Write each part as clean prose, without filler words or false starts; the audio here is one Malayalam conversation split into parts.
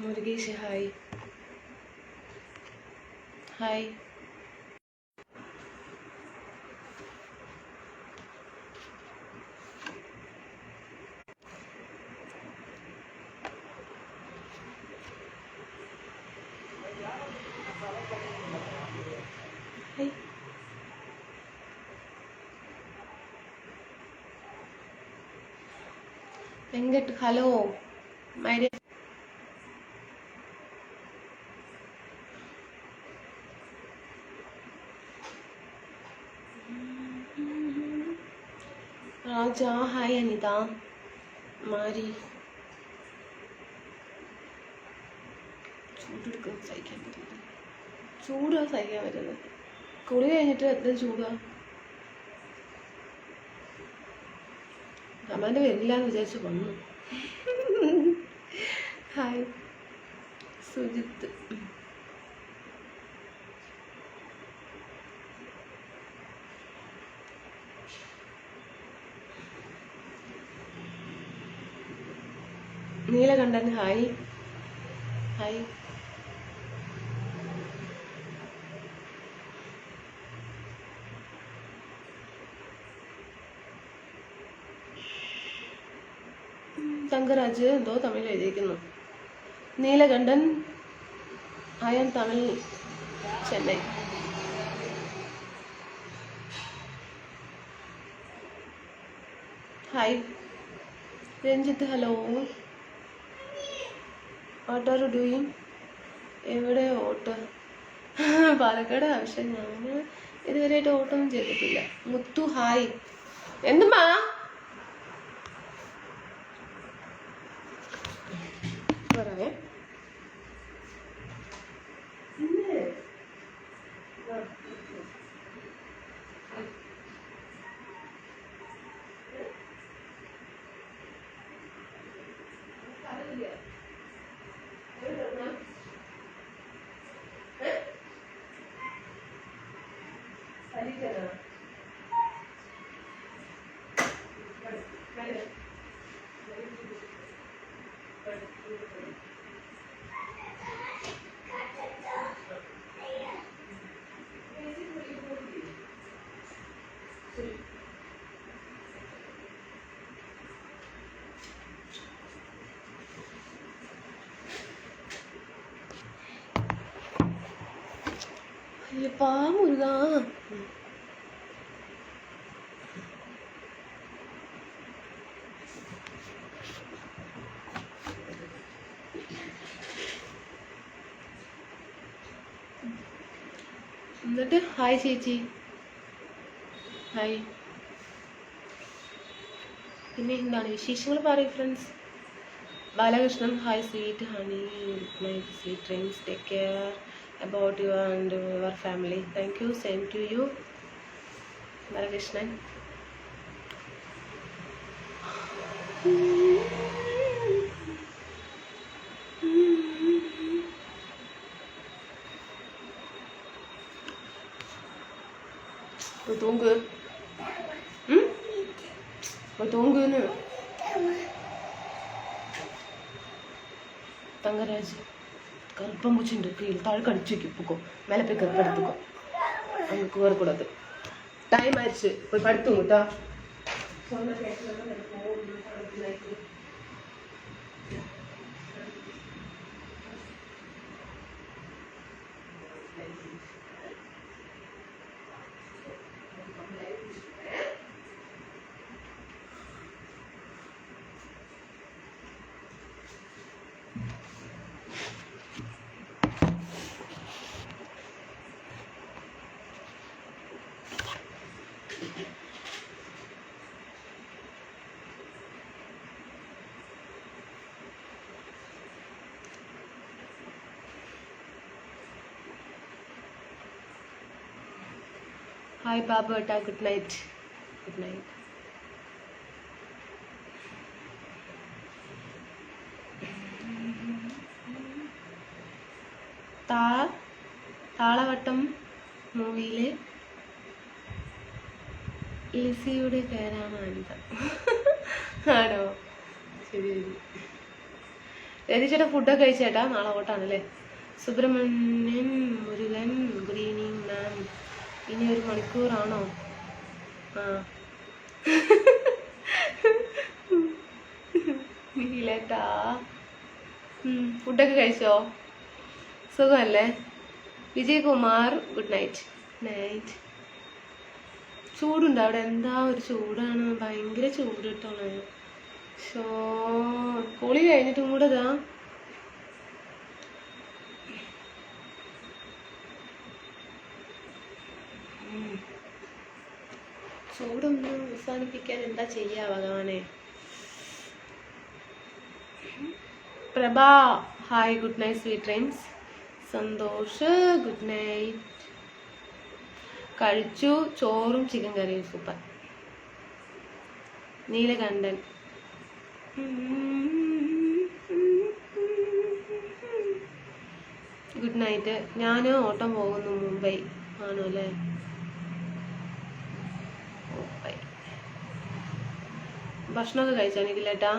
Murukesh hi hi. Venkat hello my dear. Raja hi Anitha Mari. ചൂടെടുക്കാൻ സഹിക്കാൻ പറ്റില്ല. ചൂടാ സഹിക്കാൻ പറ്റുന്നത്. കുളി കഴിഞ്ഞിട്ട് എത്ര ചൂടാ. അമ്മേൻ്റെ വരില്ലാന്ന് വിചാരിച്ച് വന്നു. Hi Sujith. Neelakantan hi hi. Thangaraj എന്തോ തമിഴ് എഴുതിയിരിക്കുന്നു. Neelakantan I am Tamil Chennai. Hi Ranjith hello. What are you doing? എവിടെ ഓട്ട്? പാലക്കാട് ആവശ്യം. ഞാൻ ഇതുവരെയായിട്ട് ഓട്ടൊന്നും ചെയ്തിട്ടില്ല. മുത്തു ഹായ്. എന്തുമാ പറയാ. അയ്യപ്പാ മുരുക. എന്നിട്ട് ഹായ് ചേച്ചി ഹായ്. പിന്നെ എന്താണ് വിശേഷങ്ങൾ പറയും friends. Balakrishnan hi sweet honey my sweet dreams take care about you and your family. Thank you, same to you Balakrishnan. തൂങ്ങ് തൂങ്ങുന്നു. തങ്കരാജ് കറുപ്പം പൂച്ചുണ്ട് കീഴിൽ താഴെ കടിച്ചു വയ്ക്കും. പൊക്കോ മേലെ പോയി കറുപ്പെടുത്തുക്കോ. നമുക്ക് കയറിക്കൂടത്. ടൈം ആയിடுச்சு പോയി പഠിത്തും കേട്ടോ. Hi Babata, good night. Good night. താളവട്ടം മൂവിയിലെ ലിസിയുടെ പേരാണ് അനിത. ആണോ? ശരി. രതീഷേട്ടാ ഫുഡൊക്കെ കഴിച്ചേട്ടാ, നാളെ ഓട്ടാണല്ലേ. Subrahmanyan Murugan good evening ma'am. ഇനി 1 മണിക്കൂറാണോ? ആ നീലേട്ടാ ഫുഡൊക്കെ കഴിച്ചോ? സുഖമല്ലേ? Vijayakumar good night. നൈറ്റ്. ചൂടുണ്ടോ അവിടെ? എന്താ ഒരു ചൂടാണ്, ഭയങ്കര ചൂട് കിട്ടണേ. ഷോ കുളി കഴിഞ്ഞിട്ടും കൂടെ ഇതാ. ചൂടൊന്നും അവസാനിപ്പിക്കാൻ എന്താ ചെയ്യാ ഭഗവാനെ. Prabha hi good night sweet dreams. Santhosh good night. കഴിച്ചു, ചോറും ചിക്കൻ കറിയും സൂപ്പർ. Neelakantan good night. ഞാൻ ഓട്ടം പോകുന്നു മുംബൈ. ആണോ അല്ലേ? മുംബൈ. ഭക്ഷണമൊക്കെ കഴിച്ചാൽ നിഖിലേട്ടാ?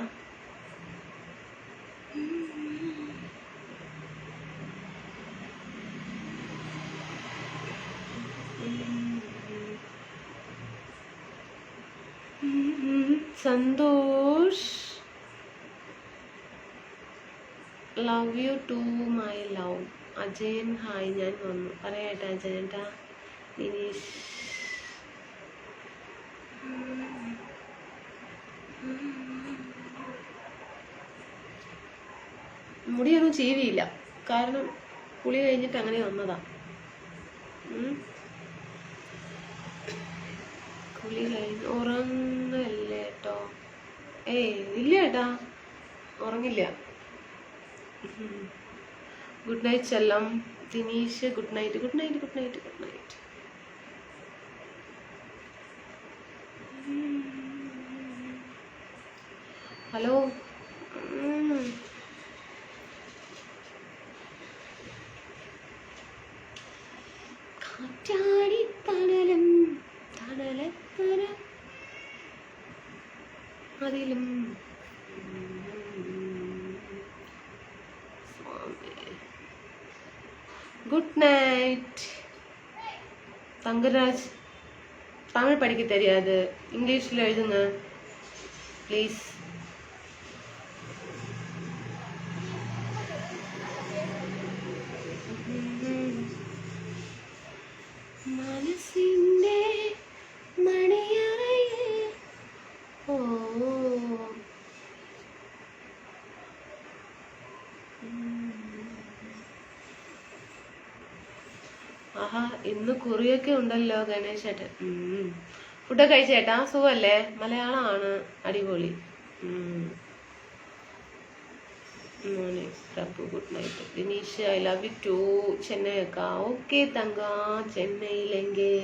Santhosh love you too my love. Ajayan hi, ഞാൻ വന്നു പറയാട്ടാ അജയൻട്ടാ. ദിനേശ് മുടിയൊന്നും ചീവിയില്ല, കാരണം കുളി കഴിഞ്ഞിട്ട് അങ്ങനെ വന്നതാ. കുളി കഴിഞ്ഞ് ഉറങ്ങല്ലേ കേട്ടോ? ഇല്ല ഏട്ടാ, ഉറങ്ങില്ല. ഗുഡ് നൈറ്റ് ചെല്ലം. Dineesh good night. Good night good night good night. Hello. കാറ്റാടി തണലും തണലത്തര അതിലും குட் நைட். தங்கராஜ் தமிழ் படிக்க தெரியாது, இங்கிலீஷில் எழுதுங்க ப்ளீஸ். മനസ്സിൻ്റെ മണിയറയിൽ ഓ ആഹാ, ഇന്ന് കുറിയൊക്കെ ഉണ്ടല്ലോ ഗണേശേട്ടൻ. ഫുഡൊക്കെ കഴിച്ചേട്ടാ? സുഖല്ലേ? മലയാളമാണ് അടിപൊളി. Morning Prabhu good night. Dineesh I love you too. Chennai അക്കാ ഓക്കെ തങ്ക. ചെന്നൈയിലെങ്കിൽ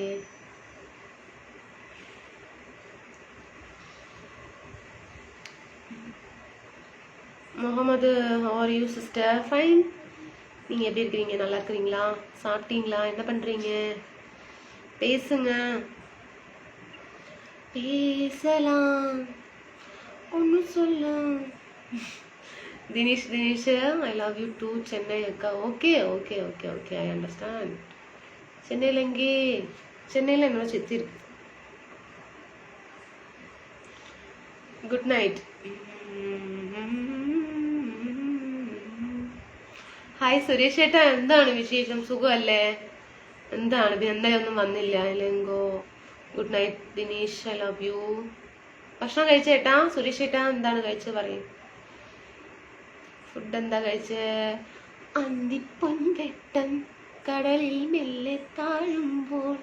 Muhammad how are you sister? Fine. நீங்கள் எப்படி இருக்கிறீங்க? நல்லா இருக்கிறீங்களா? சாப்பிட்டீங்களா? என்ன பண்ணுறீங்க? பேசுங்க, பேசலாம், ஒன்று சொல்ல. Dinesh I love you too. Chennai அக்கா okay okay okay okay I understand. சென்னையில் எங்கே? சென்னையில் என்னோட சித்தி இருக்கு. Good night. ഹായ് സുരേഷ് ഏട്ടാ, എന്താണ് വിശേഷം? സുഖമല്ലേ? എന്താണ് എന്തായാലും ഒന്നും വന്നില്ല. ലെങ്കോ good night. Dinesh I love you. ഭക്ഷണം കഴിച്ചേട്ടാ? സുരേഷ് ഏട്ടാ എന്താണ് കഴിച്ചത് പറയും. ഫുഡ് എന്താ കഴിച്ചേ? അന്തിപ്പൊൻവെട്ടം കടലിൽ മെല്ലെ താഴുമ്പോൾ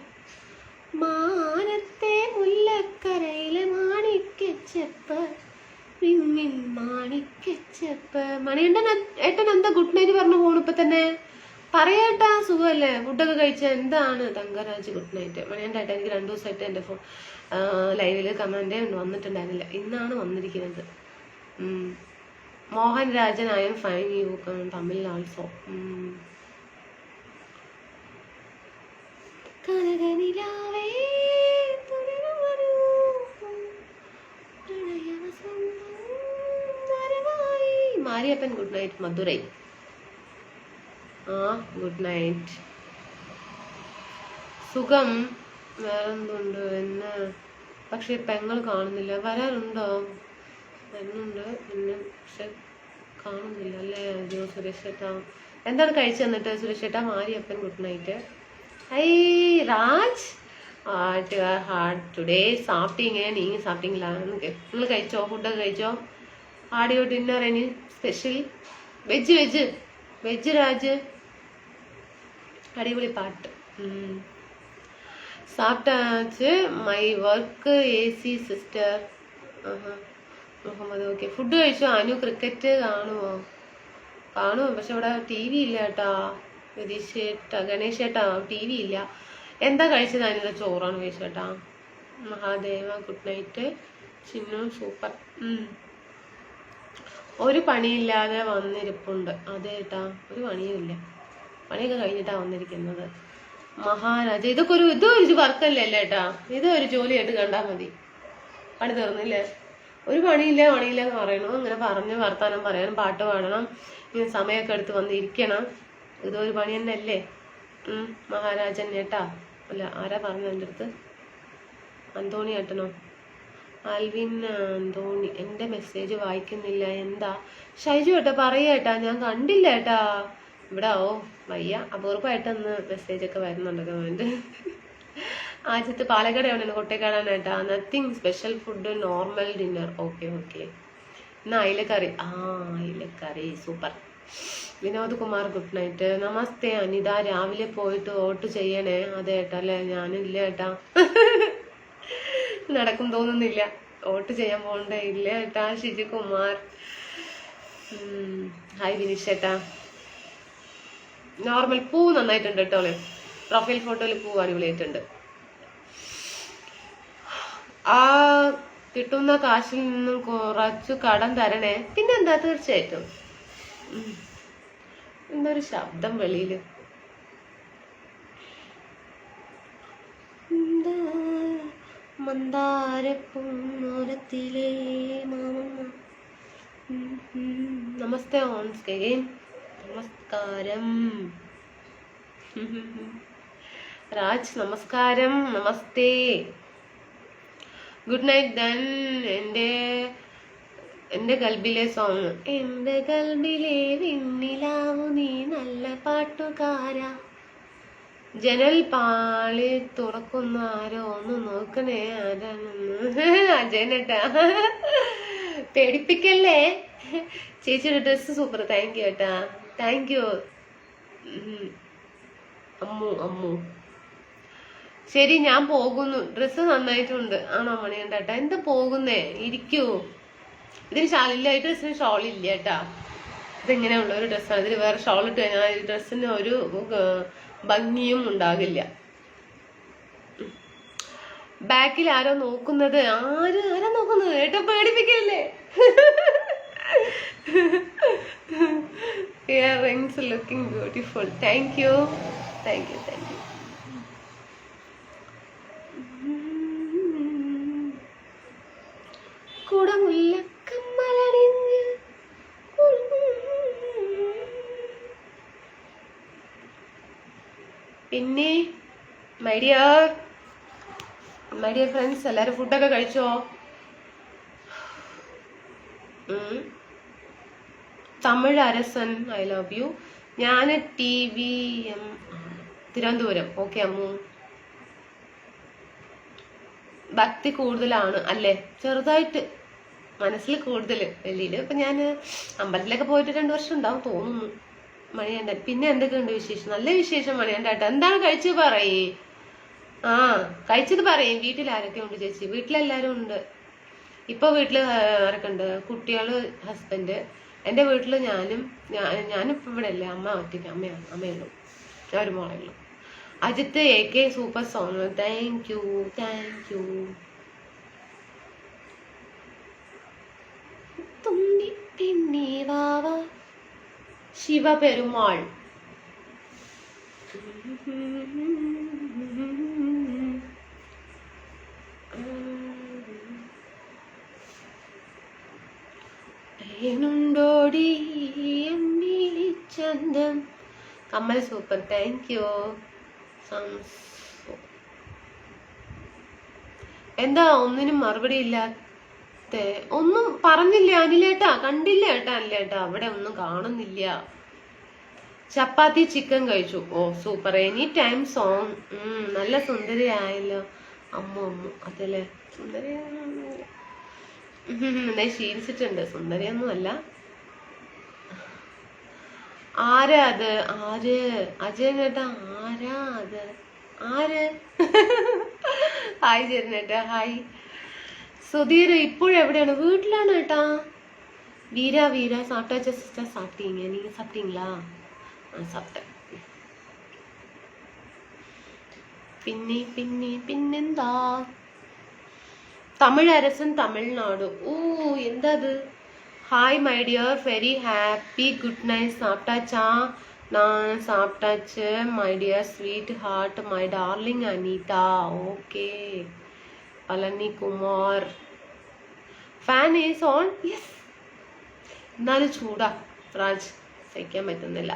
മാനത്തെ മുല്ലക്കരയിലെ മാണിക്കച്ചെപ്പ് മാണിക്കച്ചെപ്പ്. മണിയണ്ടൻ ഏട്ടൻ എന്താ ഗുഡ് നൈറ്റ് പറഞ്ഞു പോണു ഇപ്പൊ തന്നെ? പറയേട്ടാ, സുഖമല്ലേ? ഫുഡൊക്കെ കഴിച്ച? എന്താണ് തങ്കരാജ് ഗുഡ് നൈറ്റ്. മണിയണ്ട ഏട്ടാ, എനിക്ക് 2 ദിവസമായിട്ട് എൻ്റെ ഫോൺ ലൈവില് കമന്റ് വന്നിട്ടുണ്ടായിരുന്നില്ല, ഇന്നാണ് വന്നിരിക്കുന്നത്. Mohan Rajan I am fine you Tamil also. കനകനിലാവേ മാരിയ മാരിയപ്പൻ ഗുഡ് നൈറ്റ് മധുരൈ. ആ ഗുഡ് നൈറ്റ്. സുഖം. വേറെന്തുണ്ട് എന്ന് പക്ഷെ പെങ്ങൾ കാണുന്നില്ല. വരാനുണ്ടോ? വരുന്നുണ്ട് പിന്നെ പക്ഷെ കാണുന്നില്ല അല്ലേ. അയ്യോ സുരേഷ് ചേട്ടാ എന്താണ് കഴിച്ചു തന്നിട്ട്? സുരേഷ് ചേട്ടാ Mariyappan good night. I Raj had today സാപ്പിട്ടീങ്ങ. നീ സാപ്പിട്ടീங்களா? നിങ്ങൾ കഴിച്ചോ? ഫുഡൊക്കെ കഴിച്ചോ? ആഡിയോ dinner any special? Veg Raj. അടിപൊളി പാട്ട്. സാപ്പിട്ടാച്ച്. My work AC sister. Muhammad okay. Food കഴിച്ചോ? അനു ക്രിക്കറ്റ് കാണുമോ? കാണുമോ പക്ഷെ ഇവിടെ TV ഇല്ല കേട്ടാ. ഗണേഷ് ചേട്ടാ TV ഇല്ല. എന്താ കഴിച്ചത്? അനു ചോറാണ് കഴിച്ചേട്ടാ. Mahadeva good night. Chinnu super. ഒരു പണിയില്ലാതെ വന്നിരിപ്പുണ്ട്. അതേട്ടാ ഒരു പണിയുമില്ല. പണിയൊക്കെ കഴിഞ്ഞിട്ടാ വന്നിരിക്കുന്നത്. മഹാരാജ ഇതൊരു വർക്കല്ലേ ഏട്ടാ. ഇതൊരു ജോലിയായിട്ട് കണ്ടാൽ മതി. പണി തീർന്നില്ലേ? ഒരു പണിയില്ല എന്ന് പറയണു. അങ്ങനെ പറഞ്ഞ് വർത്താനം പറയാനും പാട്ട് പാടണം, ഇങ്ങനെ സമയമൊക്കെ എടുത്ത് വന്നിരിക്കണം. ഇതൊരു പണി തന്നെ അല്ലേ? മഹാരാജൻ ഏട്ടാ. അല്ല ആരാ പറഞ്ഞത് എൻ്റെ അടുത്ത്? അന്തോണി ഏട്ടനോ? ആൽവിൻ അന്തോണി. എൻ്റെ മെസ്സേജ് വായിക്കുന്നില്ല എന്താ? ഷൈജു ഏട്ടാ പറയേട്ടാ, ഞാൻ കണ്ടില്ല ഏട്ടാ. ഇവിടെ വയ്യ. അപൂർവമായിട്ടൊന്ന് മെസ്സേജൊക്കെ വരുന്നുണ്ട് കമൻറ്റ്. ആദ്യത്തെ പാലക്കാട് എവിടെയാണ്? കൊട്ടേക്കാടാണ് ഏട്ടാ. Nothing special food normal dinner. Okay എന്നാ അയിലക്കറി. അയിലക്കറി സൂപ്പർ. Vinod Kumar good night. നമസ്തേ അനിത. രാവിലെ പോയിട്ട് വോട്ട് ചെയ്യണേ. അതെ ഏട്ടാ അല്ലേ? ഞാനില്ല ഏട്ടാ. നടക്കും തോന്നുന്നില്ല. വോട്ട് ചെയ്യാൻ പോകണ്ടേ? ഇല്ല ഏട്ടാ. ഷിജുകുമാർ. ഹായ് വിനീഷ് ഏട്ടാ. നോർമൽ പൂ നന്നായിട്ടുണ്ട് കേട്ടോ. പ്രൊഫൈൽ ഫോട്ടോയിൽ പൂ അടിപൊളിയായിട്ടുണ്ട്. ആ കിട്ടുന്ന കാശിൽ നിന്നും കുറച്ചു കടം തരണേ. പിന്നെന്താ, തീർച്ചയായിട്ടും. എന്തൊരു ശബ്ദം വെളിയില്. മന്ദാരപ്പൂരത്തിലെ നമസ്തേ ഓൺ സ്ക്രീൻ. നമസ്കാരം രാജ്. നമസ്കാരം. നമസ്തേ. ഗുഡ് നൈറ്റ് ദൻ. എൻ്റെ ഗൽബിലെ സോങ്. എൻ്റെ ഗൽബിലെ വിണ്ണിലാവു നീ നല്ല പാട്ടുകാരാ. ജനൽ പാളി തുറക്കുന്ന ആരോ ഒന്ന് നോക്കണേ ആരാണെന്ന്. അജയനേട്ടാ പേടിപ്പിക്കല്ലേ. ചേച്ചിയുടെ ഡ്രസ്സ് സൂപ്പർ. താങ്ക് യു ഏട്ടാ. Thank you Ammu. ശരി ഞാൻ പോകുന്നു. ഡ്രസ്സ് നന്നായിട്ടുണ്ട്. ആണോ മണിയണ്ടേട്ടാ? എന്താ പോകുന്നേ? ഇരിക്കൂ. ഇതിന് ഷാളില്ല. ഈ ഡ്രസ്സിന് ഷോളില്ല കേട്ടാ. ഇതെങ്ങനെയുള്ള ഒരു ഡ്രസ്സാണ്. ഇതിന് വേറെ ഷോൾ ഇട്ട് കഴിഞ്ഞാൽ ഈ ഡ്രസ്സിന് ഒരു ഭംഗിയും ഉണ്ടാകില്ല. ബാക്കിൽ ആരോ നോക്കുന്നത്. ആരാ നോക്കുന്നത്? ഏട്ടാ പേടിപ്പിക്കല്ലേ. Earrings looking beautiful. Thank you. കുടമുല്ലക്കമ്മലണിഞ്ഞ് പിന്നെ മൈ ഡിയർ ഫ്രണ്ട്സ് എല്ലാവരും ഫുഡൊക്കെ കഴിച്ചോ? Tamil Arasan I love you. ഞാൻ TVM തിരുവനന്തപുരം. ഓക്കെ അമ്മു. ഭക്തി കൂടുതലാണ് അല്ലേ? ചെറുതായിട്ട് മനസ്സിൽ കൂടുതൽ. വെളിയില് ഇപ്പൊ ഞാൻ അമ്പലത്തിലൊക്കെ പോയിട്ട് 2 വർഷം ഉണ്ടാവും തോന്നുന്നു. മണിയണ്ടൻ. പിന്നെ എന്തൊക്കെയുണ്ട് വിശേഷം? നല്ല വിശേഷം മണിയണ്ടേട്ടാ. എന്താണ് കഴിച്ചു പറയേ? കഴിച്ചത് പറയും. വീട്ടിൽ ആരൊക്കെ ഉണ്ട് ചേച്ചി? വീട്ടിലെല്ലാരും ഉണ്ട്. ഇപ്പൊ വീട്ടില് ആരൊക്കെ ഉണ്ട്? കുട്ടികള്, ഹസ്ബൻഡ്. എൻ്റെ വീട്ടില് ഞാനിപ്പോ ഇവിടെ അല്ലേ. അമ്മ ഒറ്റയ്ക്ക്. അമ്മയുള്ളൂ. ഞാൻ ഒരു മോളേ ഉള്ളൂ. Ajith AK super song. Thank you. തുമ്പി പിന്നെ വാവ. ശിവപെരുമാൾ. ഏനുണ്ടോടി കമ്മൽ സൂപ്പർ, താങ്ക് യു. എന്താ ഒന്നിനും മറുപടി ഇല്ലാത്ത? ഒന്നും പറഞ്ഞില്ല അനിലേട്ടാ, കണ്ടില്ല ഏട്ടാ അനിലേട്ടാ, അവിടെ ഒന്നും കാണുന്നില്ല. ചപ്പാത്തി ചിക്കൻ കഴിച്ചു. ഓ സൂപ്പർ, എനി ടൈം സോങ്. നല്ല സുന്ദരിയായല്ലോ അമ്മു. അതല്ലേ സുന്ദരി എന്നാ ശീലിച്ചിട്ടുണ്ട്, സുന്ദരിയൊന്നും അല്ല. ആരാ അത്? ആര്? അജയൻ ചേട്ടാ, ആരാ അത്? ആര്? ഹായ് ചേട്ടനേട്ടാ, ഹായ്. സുധീർ ഇപ്പോഴെവിടെയാണ്? വീട്ടിലാണ് ഏട്ടാ. വീര சாப்பிட்டாச்சா சிஸ்டர்? சாப்பிட்டீங்க, நீங்க சாப்பிட்டீங்களா? சாப்பிட்டேன். പിന്നെന്താ? തമിഴരസൻ തമിഴ്നാട്. ഓ എന്താ അത്? Hi my dear, very happy good night. സാപ്പിട്ടാച്ചാ? நான் சாப்பிட்டாச்சு my dear sweet heart, my darling Anitha. Okay Palani Kumar, fan is on. Yes, എന്നാലും ചൂടാ രാജ്, സഹിക്കാൻ പറ്റുന്നില്ല.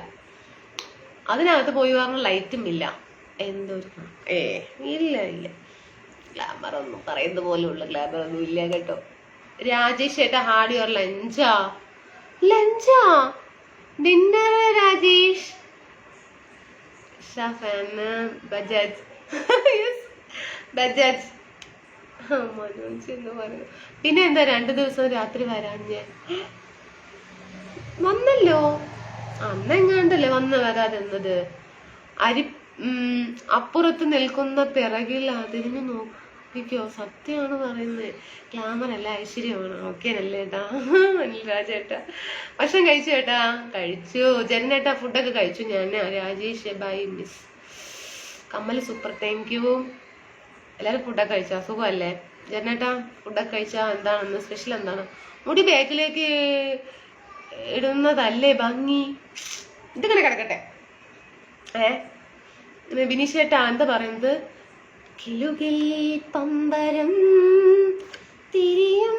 അതിനകത്ത് പോയി പറഞ്ഞ ലൈറ്റും ഇല്ല. എന്തൊരു ഇല്ല ഗ്ലാമർ ഒന്നും പറയുന്ന പോലെയുള്ള ഗ്ലാമർ ഒന്നും ഇല്ല കേട്ടോ. രാജേഷ് ചേട്ടാ, ഹാർഡ് യുവർ ലഞ്ചാ? ഡിന്നർ രാജേഷ്. ഷാഫാന് ബജാജ്. യെസ് ബജാജ്. മനോജ് പറഞ്ഞു. പിന്നെ എന്താ 2 ദിവസം രാത്രി വരാൻ? ഞാൻ വന്നല്ലോ, അന്നെങ്ങാണ്ടല്ലേ വരാതെന്നത്. അപ്പുറത്ത് നിൽക്കുന്ന പിറകിൽ അതിന് നോക്കിക്കോ. സത്യമാണ് പറയുന്നത്, ഗ്ലാമർ അല്ല ഐശ്വര്യമാണ്. ഓക്കെ അല്ലേ ഏട്ടാ? രാജേട്ടാ ഭക്ഷണം കഴിച്ചു ഏട്ടാ? കഴിച്ചു. ജനനേട്ടാ ഫുഡൊക്കെ കഴിച്ചു ഞാൻ. Rajesh bye miss. കമ്മൽ സൂപ്പർ, താങ്ക് യു. എല്ലാവരും ഫുഡൊക്കെ കഴിച്ചാ? സുഖമല്ലേ ജനേട്ടാ? ഫുഡൊക്കെ കഴിച്ചാ? എന്താണെന്ന് സ്പെഷ്യൽ എന്താണ്? മുടി ബാക്കിലേക്ക് ഇടുന്നതല്ലേ ഭംഗി? ഇതിങ്ങനെ കിടക്കട്ടെ. ബിനീഷേട്ടാ എന്താ പറയുന്നത്? കിലുകിൽ പമ്പരം തിരിയും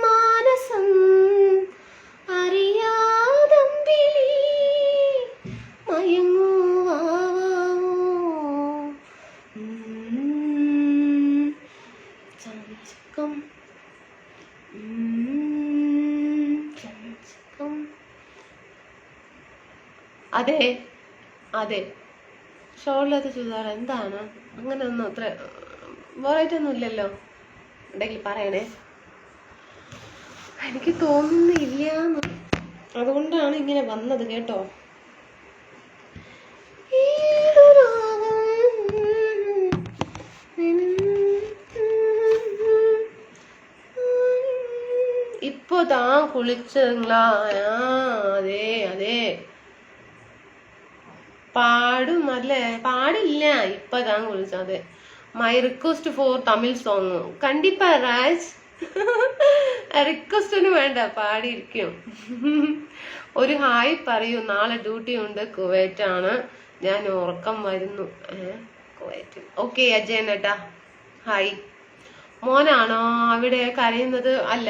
മാനസം അറിയാതമ്പിളി മയങ്ങുവാവോ ചഞ്ചകം. അതെ ഷോളില്ലാത്ത ചുരിദാർ എന്താണ്? അങ്ങനെ ഒന്നും അത്ര വേറായിട്ടൊന്നും ഇല്ലല്ലോ. ഉണ്ടെങ്കിൽ പറയണേ, എനിക്ക് തോന്നുന്നില്ല. അതുകൊണ്ടാണ് ഇങ്ങനെ വന്നത് കേട്ടോ. ഇപ്പൊ താൻ കുളിച്ചങ്ങളാ? അതെ പാടും അല്ലേ? പാടില്ല, ഇപ്പൊ താൻ കുളിച്ചത്. My request for Tamil song. കണ്ടിപ്പാ രാജ്. റിക്വസ്റ്റ് ഒന്നും വേണ്ട, പാടിയിരിക്കും. ഒരു ഹായ് പറയൂ. നാളെ ഡ്യൂട്ടി ഉണ്ട്, കുവൈറ്റ് ആണ്. ഞാൻ ഉറക്കം വരുന്നു. കുവൈറ്റ്. ഓക്കെ അജയൻ ഏട്ടാ ഹായ്. മോനാണോ അവിടെ കരയുന്നത്? അല്ല.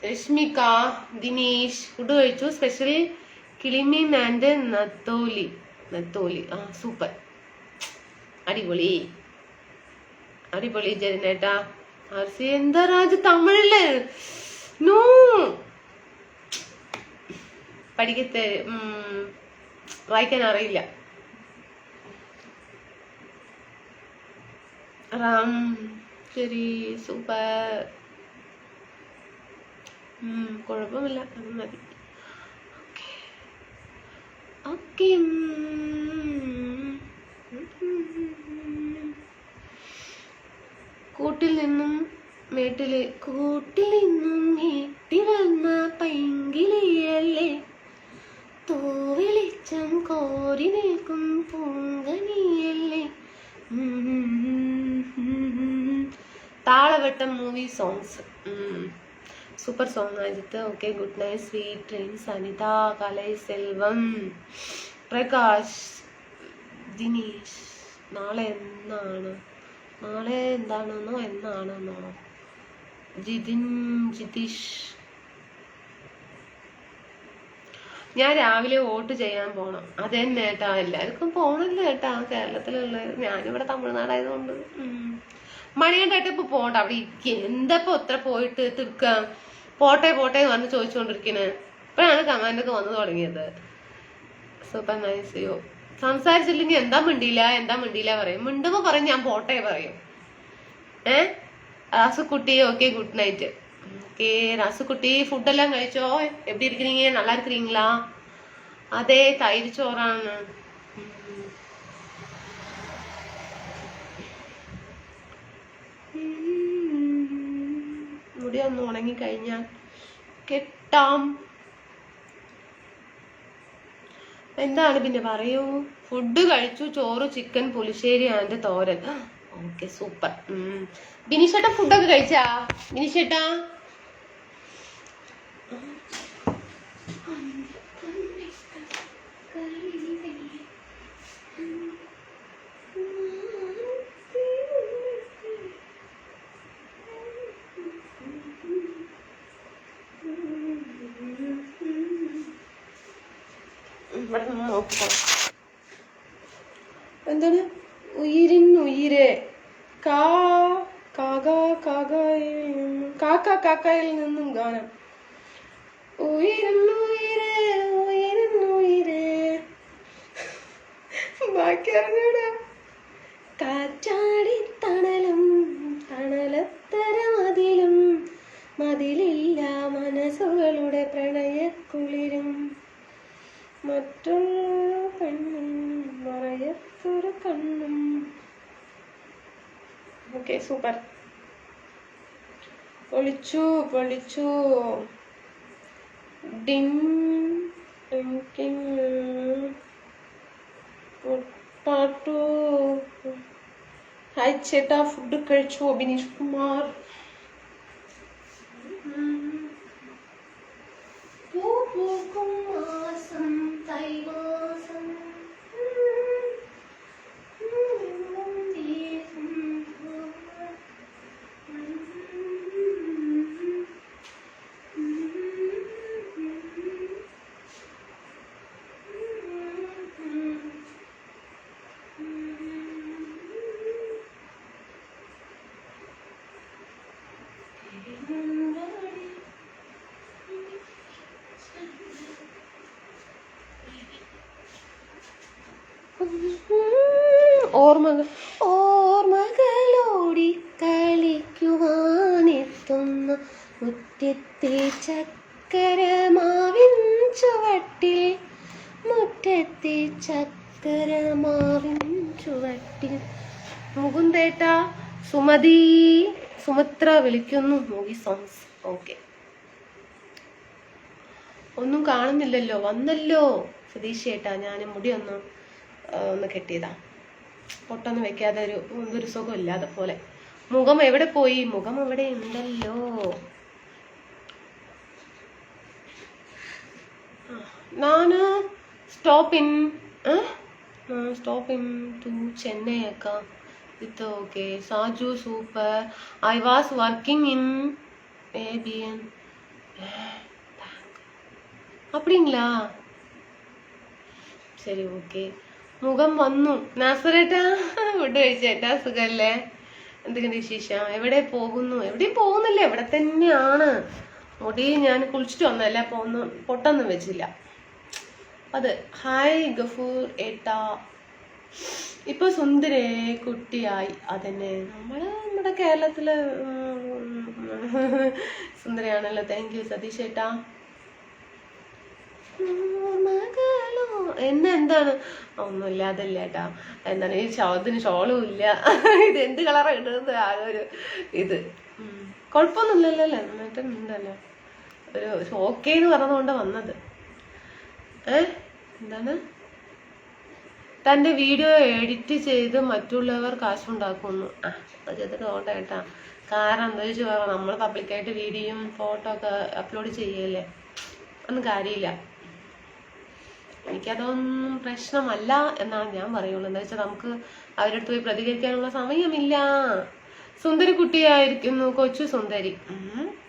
രശ്മിക, ദിനേശ് ഫുഡ് കഴിച്ചു. സ്പെഷ്യൽ കിളിമീൻ ആൻഡ് നത്തോലി. സൂപ്പർ, അടിപൊളി ജനേട്ടാ. എന്താ രാജ് തമിഴില്? നോ പഠിക്കത്തെ വായിക്കാൻ അറിയില്ല. റാം ശരി, സൂപ്പർ. കുഴപ്പമില്ല, അത് മതി. ഓക്കെ. കൂട്ടിൽ നിന്നും മേട്ടി വന്ന പൈങ്കിളിയല്ലേ, തൂവെളിച്ചം കോരി നിൽക്കും പൂങ്കനിയല്ലേ. Thalavattam movie songs. Super song ആയിട്ട്. Okay, good night sweet dreams. Anitha, Kalai Selvam, Prakash, Dinesh. നാളെ എന്താണെന്നോ എന്നാണെന്നോ? ജിതീഷ്. ഞാൻ രാവിലെ വോട്ട് ചെയ്യാൻ പോണം. അത് തന്നെ ഏട്ടാ, എല്ലാവർക്കും പോണല്ലോ ഏട്ടാ, കേരളത്തിലുള്ള. ഞാനിവിടെ തമിഴ്നാടായതുകൊണ്ട് മണികണ്ഠേട്ട ഇപ്പൊ പോണ്ട, അവിടെ എന്തപ്പോ ഇത്ര പോയിട്ട് തീർക്കാം. പോട്ടെ പോട്ടെ വന്ന് ചോദിച്ചുകൊണ്ടിരിക്കണേ. ഇപ്പഴാണ് കമാൻഡൊക്കെ വന്നു തുടങ്ങിയത്. സൂപ്പർ നൈസ് യോ. സംസാരിച്ചില്ലെങ്കിൽ എന്താ മിണ്ടിയില്ല പറയും. മിണ്ടുമ്പോ പറയും ഞാൻ പോട്ടെ പറയും. Rasukutti okay good night. Okay Rasukutti, ஃபுட்டெல்லாம் കഴിച്ചോ? எப்படி இருக்கிறீங்க? நல்லா இருக்கிறீங்களா? അതേ തൈര് ചോറാണ്. മുടി ഒന്ന് ഉണങ്ങി കഴിഞ്ഞാൽ കെട്ടാം. എന്താണ് പിന്നെ പറയൂ? ഫുഡ് കഴിച്ചു, ചോറ്, ചിക്കൻ, പുളിശ്ശേരി ആൻഡ് തോരൻ. Okay super. ബിനിഷേട്ടാ ഫുഡൊക്കെ കഴിച്ചാ? ബിനിഷേട്ടാ ഇവിടെ നോക്കിക്കോ. എന്താണ് ഉയിരിനുയിരെ കാക്കയിൽ നിന്നും ഗാനം. ഉയിരിനുയിരെ ഉയിരിനുയിരെ ബാക്കി അറിഞ്ഞൂടാ. കാറ്റാടി തണലും തണലത്തര മതിലും മതിലില്ല മനസ്സുകളുടെ പ്രണയക്കുളിരും മറ്റുള്ള കണ്ണും മറയത്തൊരു കണ്ണും. Okay super. പൊളിച്ചു പാട്ടു. ഹായ് ചേട്ടാ, ഫുഡ് കഴിച്ചു. ബിനീഷ് കുമാർ. ഓർമ്മകളോടി കളിക്കുവാനെത്തുന്ന മുറ്റത്തെ ചക്കരമാവിൻ ചുവട്ടിൽ മുകുന്ദേട്ട സുമിത്ര വിളിക്കുന്നു. Movie songs. ഓക്കെ ഒന്നും കാണുന്നില്ലല്ലോ. വന്നല്ലോ സതീഷ് ചേട്ടാ. ഞാൻ മുടി ഒന്ന് കെട്ടിയതാ. പൊട്ടൊന്നും വെക്കാതെ ഒരു സുഖമില്ലാതെ പോലെ. മുഖം എവിടെ പോയി? മുഖം എവിടെ ഉണ്ടല്ലോ. നാന് സ്റ്റോപ്പ് ഇൻ ടു ചെന്നൈ അക്ക with. Okay Saju super. I was working in ABN. அப்படிங்களா? ശരി ഓക്കെ. മുഖം വന്നു. നാസറേട്ടാ ഫുഡ് കഴിച്ചേട്ടാ? സുഖല്ലേ? എന്തൊക്കെയുണ്ട് വിശേഷം? എവിടെ പോകുന്നു? എവിടെയും പോകുന്നില്ല, ഇവിടെ തന്നെയാണ്. മുടി ഞാൻ കുളിച്ചിട്ട് വന്നല്ല, പൊട്ടൊന്നും വെച്ചില്ല. അത് ഹായ് ഗഫൂർ ഏട്ടാ. ഇപ്പൊ സുന്ദരേ കുട്ടിയായി. അതന്നെ നമ്മുടെ കേരളത്തില് സുന്ദരിയാണല്ലോ. താങ്ക് യു സതീഷ് ഏട്ടാ. എന്താണ് ഒന്നുമില്ല, അതല്ല ഏട്ടാ. എന്താണ് ഈ ഇതിന് ഷോളും ഇല്ല. ഇത് എന്ത് കളറാ ഇടുന്നത്? ആകെ ഒരു ഇത് കുഴപ്പമൊന്നുമില്ലല്ലോ. എന്നിട്ടുണ്ടല്ലോ ഒരു ഓക്കേന്ന് പറഞ്ഞതുകൊണ്ട് വന്നത്. എന്താണ് തൻ്റെ വീഡിയോ എഡിറ്റ് ചെയ്ത് മറ്റുള്ളവർ കാശുണ്ടാക്കുന്നു. അത് ചെയ്തിട്ട് പോട്ടെ ഏട്ടാ. കാരണം എന്താ വെച്ചാൽ നമ്മൾ പബ്ലിക്കായിട്ട് വീഡിയോയും ഫോട്ടോ ഒക്കെ അപ്ലോഡ് ചെയ്യല്ലേ, ഒന്നും കാര്യമില്ല. എനിക്കതൊന്നും പ്രശ്നമല്ല എന്നാണ് ഞാൻ പറയുള്ളൂ. എന്താ വെച്ചാൽ നമുക്ക് അവരുടെ അടുത്ത് പോയി പ്രതികരിക്കാനുള്ള സമയമില്ല. സുന്ദരി കുട്ടിയായിരിക്കുന്നു, കൊച്ചു സുന്ദരി.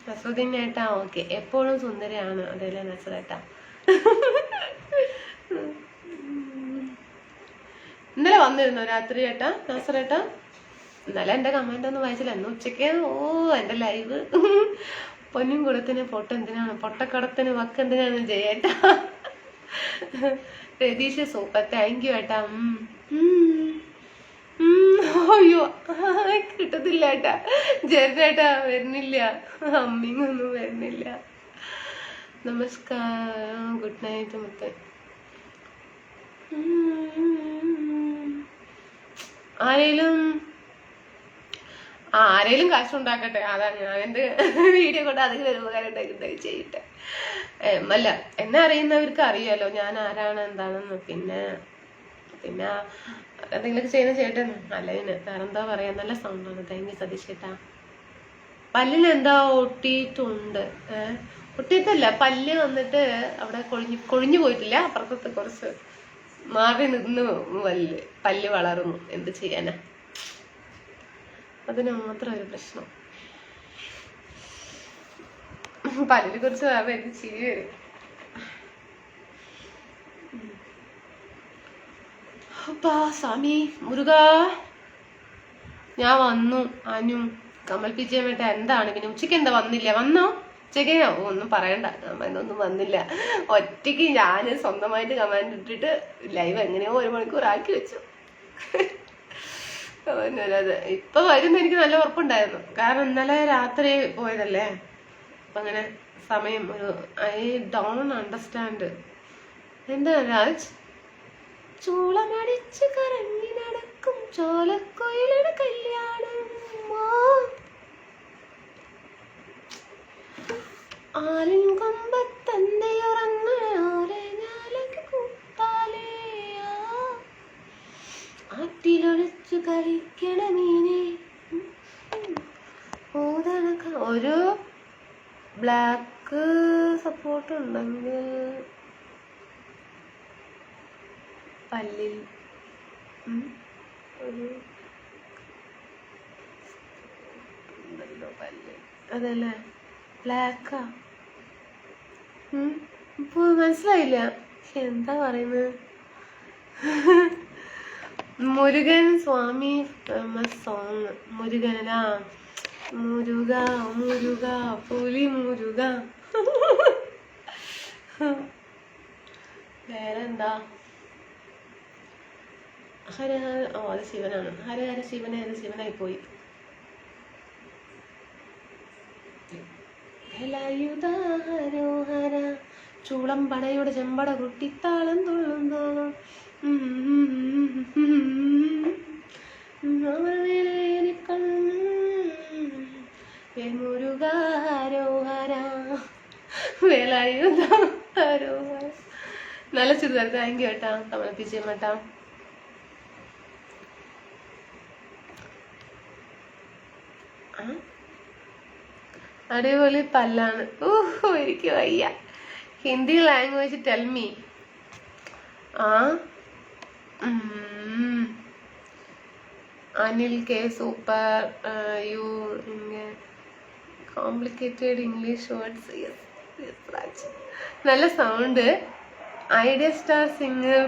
നസറുദ്ദീൻ ഏട്ടാ ഓക്കെ. എപ്പോഴും സുന്ദരിയാണ്. അതല്ലേ നസറേട്ടാ? ഇന്നലെ വന്നിരുന്നോ രാത്രി ഏട്ടാ നാസറേട്ടാ? ഇന്നലെ എൻ്റെ കമൻ്റ് ഒന്നും വായിച്ചില്ല. ഇന്ന് ഉച്ചയ്ക്ക് എൻ്റെ ലൈവ് പൊന്നും കുടത്തിന് പൊട്ട എന്തിനാണ്, പൊട്ടക്കടത്തിന് വക്ക് എന്തിനാണ് ജയേട്ടാ. രതീഷ് സൂപ്പർ, താങ്ക് യു ഏട്ടാ. അയ്യോ കിട്ടത്തില്ല ഏട്ടാ, ജയനേട്ടാ വരുന്നില്ല, അമ്മിങ്ങൊന്നും വരുന്നില്ല. നമസ്കാരം, ഗുഡ് നൈറ്റ് മുത്തേ. ആരേലും കാശുണ്ടാക്കട്ടെ, അതാണ് ഞാൻ എൻ്റെ വീഡിയോ കൊണ്ട് അതിന് ഒരു ഉപകാരം ഉണ്ടാക്കി ചെയ്യട്ടെ. അല്ല, എന്നെ അറിയുന്നവർക്ക് അറിയാലോ ഞാൻ ആരാണ് എന്താണെന്ന്. പിന്നെ പിന്നെ എന്തെങ്കിലുമൊക്കെ ചെയ്യുന്ന ചേട്ടൻ നല്ലതിന് വേറെന്താ പറയാ. നല്ല സൗണ്ടാണ്. താങ്ക് യു സതീഷ് ചേട്ടാ. പല്ലിന് എന്താ ഒട്ടിയിട്ടുണ്ട്? ഒട്ടിയിട്ടല്ല, പല്ല് വന്നിട്ട് അവിടെ കൊഴിഞ്ഞു പോയിട്ടില്ല, അപ്പുറത്തെ കുറച്ച് മാറി നിന്ന് പല്ല് വളർന്നു. എന്ത് ചെയ്യാനാ, അതിന് മാത്രം ഒരു പ്രശ്നം. പല്ലിനെ കുറിച്ച് പറഞ്ഞ എനിക്ക് ചിരി വരും. അപ്പാ സ്വാമി മുരുക, ഞാൻ വന്നു. അനു കമൽ പിജയ വേട്ട എന്താണ് പിന്നെ ഉച്ചയ്ക്ക് എന്താ വന്നില്ല? വന്നോ ഉച്ചയ്ക്ക്? ഒന്നും പറയണ്ട, കമൻ്റൊന്നും വന്നില്ല. ഒറ്റയ്ക്ക് ഞാൻ സ്വന്തമായിട്ട് കമൻ്റ് ഇട്ടിട്ട് ലൈവ് എങ്ങനെയോ 1 മണിക്കൂർ ആക്കി വെച്ചു. അത് ഇപ്പൊ വരുന്ന എനിക്ക് നല്ല ഉറപ്പുണ്ടായിരുന്നു, കാരണം ഇന്നലെ രാത്രി പോയതല്ലേ. അപ്പൊ അങ്ങനെ സമയം ഒരു ഐ ഡോണ്ട് അണ്ടർസ്റ്റാൻഡ്. എന്താ രാജ്? ചൂളമടിച്ച് കറങ്ങി നടക്കും ചോലക്കൊയിലയുടെ കല്യാണം. ആലിൻ കൊമ്പത്തന്തയുറങ്ങോരെ ഞാലക്ക് കൂത്താലെയാ ആറ്റിലൊളിച്ചു കളിക്കണ മീനെ. ഒരു ബ്ലാക്ക് സപ്പോർട്ട് ഉണ്ടെങ്കിൽ പല്ലിൽ ഒരു പല്ല് അതല്ലേ ബ്ലാക്കാ? ഇപ്പൊ മനസ്സിലായില്ല എന്താ പറയുന്നത്. മുരുകൻ സ്വാമി ഫേമസ് സോങ്. മുരുകനാ മുരുക മുരുക പുലി മുരുക. വേറെന്താ? ഹരഹര, അത് ശിവനാണ്. ഹരഹര ശിവനെ, അത് ശിവനായി പോയി. ഹരോഹര ചൂളം പടയുടെ ചെമ്പട കുട്ടിത്താളം തുള്ളും തോളം. മുരുക ഹരോഹര വേലായുധ ഹരോഹര. നല്ല ചുരിദാർ, താങ്ക് യു ഏട്ടാ. കമൽപ്പിച്ചേ മേട്ടാ. അടിപൊളി പല്ലാണ്. എനിക്ക് വയ്യ. Hindi language tell me. Anil K super. You complicated English words. നല്ല സൗണ്ട്. ഐഡിയ സ്റ്റാർ സിംഗർ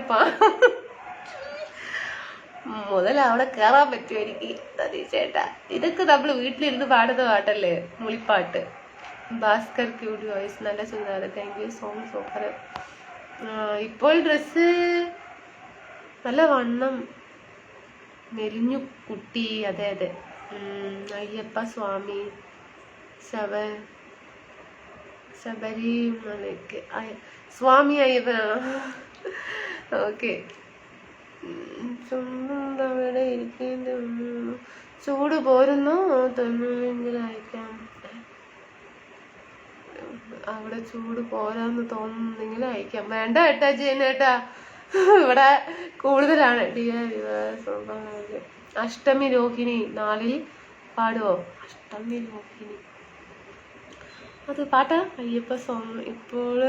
മുതൽ അവിടെ കയറാൻ പറ്റും എനിക്ക് സതീശേട്ടാ. ഇതൊക്കെ നമ്മൾ വീട്ടിലിരുന്ന് പാടുന്ന പാട്ടല്ലേ, മുളിപ്പാട്ട്. ഭാസ്കർ ക്യൂട്ട് വോയിസ്, നല്ല churidar, thank you. Song super. ഇപ്പോൾ ഡ്രസ്സ് നല്ല വണ്ണം മെലിഞ്ഞു കുട്ടി. അതെ അതെ. അയ്യപ്പ സ്വാമി ശബരിമലയ്ക്ക് സ്വാമി അയ്യപ്പനാണോ? ഓക്കെ. അവിടെ ഇരിക്കേണ്ട ചൂട് പോരുന്നു തോന്നുമെങ്കിൽ അയക്കാം. അവിടെ ചൂട് പോരാന്ന് തോന്നുന്നെങ്കിൽ അയക്കാം. വേണ്ട ഏട്ടാ ജയനേട്ടാ, ഇവിടെ കൂടുതലാണ്. അഷ്ടമി രോഹിണി 4-ൽ പാടുവോ? അഷ്ടമി രോഹിണി അത് പാട്ടാ? അയ്യപ്പ സോങ്. ഇപ്പോൾ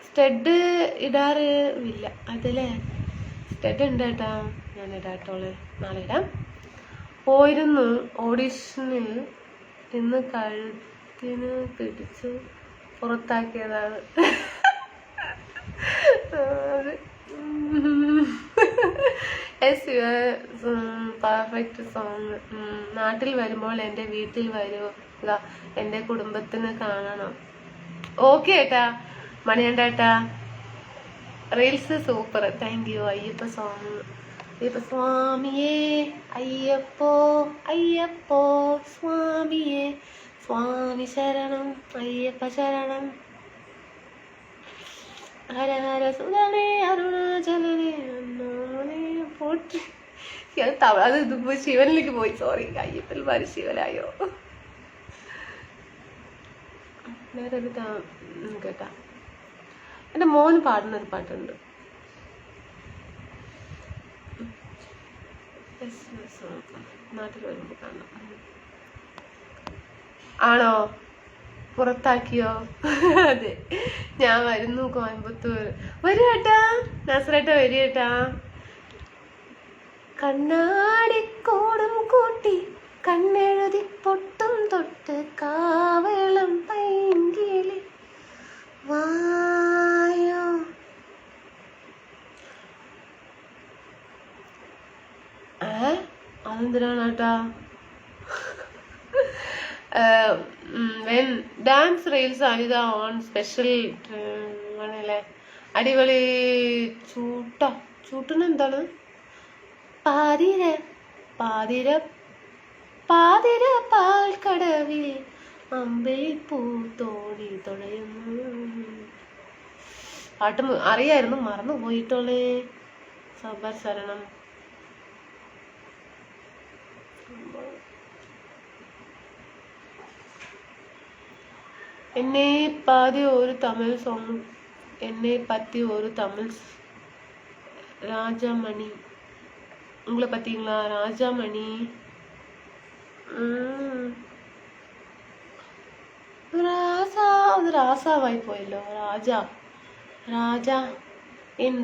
സ്റ്റഡ് ഇടാറ് ഇല്ല. അതല്ലേ സ്റ്റഡ് ഉണ്ട് കേട്ടാ, ഞാൻ ഇടാട്ടോളെ, നാളെ ഇടാം. പോയിരുന്നു ഓഡിഷനിൽ, ഇന്ന് കഴുത്തിന് പിടിച്ച് പുറത്താക്കിയതാണ്. Perfect song. നാട്ടിൽ വരുമ്പോൾ എൻ്റെ വീട്ടിൽ വരിക, എൻ്റെ കുടുംബത്തിന് കാണണം. ഓക്കെ ഏട്ടാ, മണിയണ്ടേട്ടാ. Reels super, thank you. Ayyappa song. Ayyappa സ്വാമിയേ അയ്യപ്പോ അയ്യപ്പോ സ്വാമിയേ സ്വാമി ശരണം അയ്യപ്പ ശരണം. ഹര ഹര സുധനേ അരുണാചലനേ പോട്ടി. അത് ഇതിപ്പോ ശിവനിലേക്ക് പോയി, സോറി. അയ്യപ്പൻ മാറി ശിവനായോ. വേറെ കേട്ടാ, എൻ്റെ മോന് പാടുന്നൊരു പാട്ടുണ്ട്. നാട്ടിൽ വരുമ്പോ കാണാം. ആണോ, പുറത്താക്കിയോ? അതെ, ഞാൻ വരുന്നു കോയമ്പത്തൂർ. വരൂട്ടാ, നസറേട്ടാ വരൂട്ടാ. കണ്ണാടിക്കോടും കൂട്ടി കണ്ണെഴുതി പൊട്ടും തൊട്ട് കാവളം പൈങ്കിളി വായോ. അതെന്തിനാണ് കേട്ടാ? when dance reels Anitha on special ആണല്ലേ, അടിപൊളി. ചൂട്ടന് എന്താണ്? പാതിര പാതിര പാതിര പാൽക്കടവിൽ അമ്പലിപ്പൂ തോണി തുഴയുന്നു. പാട്ട് അറിയായിരുന്നു, മറന്നു പോയിട്ടുള്ളേ. സബർ ശരണം. എന്നെ പാതി ഒരു തമിഴ് സോങ്, എന്നെ പറ്റി ஒரு தமிழ். ராஜாமணி, உங்களை பார்த்தீங்களா? ராஜாமணி. ராசா, അത് രാസാവായി പോയല്ലോ. രാജ എൻ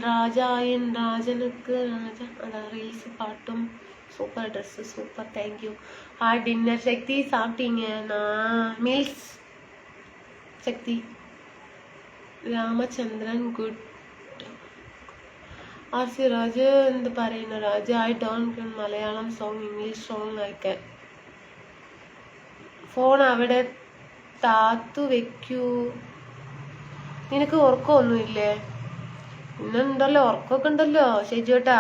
രാജനുക്ക് രാജ. അതാ റീൽസ് പാട്ടും super dress super, thank you. ആ ഡിന്നർ ശക്തി சாப்பிட்டீங்க? நான் meals Shakti. Ramachandran good. R C Raj എന്ത് പറയുന്നു? Raj I don't Malayalam song, English song അയക്കാൻ. ഫോൺ അവിടെ താത്തു വെക്കൂ. നിനക്ക് ഉറക്കമൊന്നുമില്ലേ? ഇന്നുണ്ടല്ലോ, ഉറക്കമൊക്കെ ഉണ്ടല്ലോ. ശരിയോട്ടാ.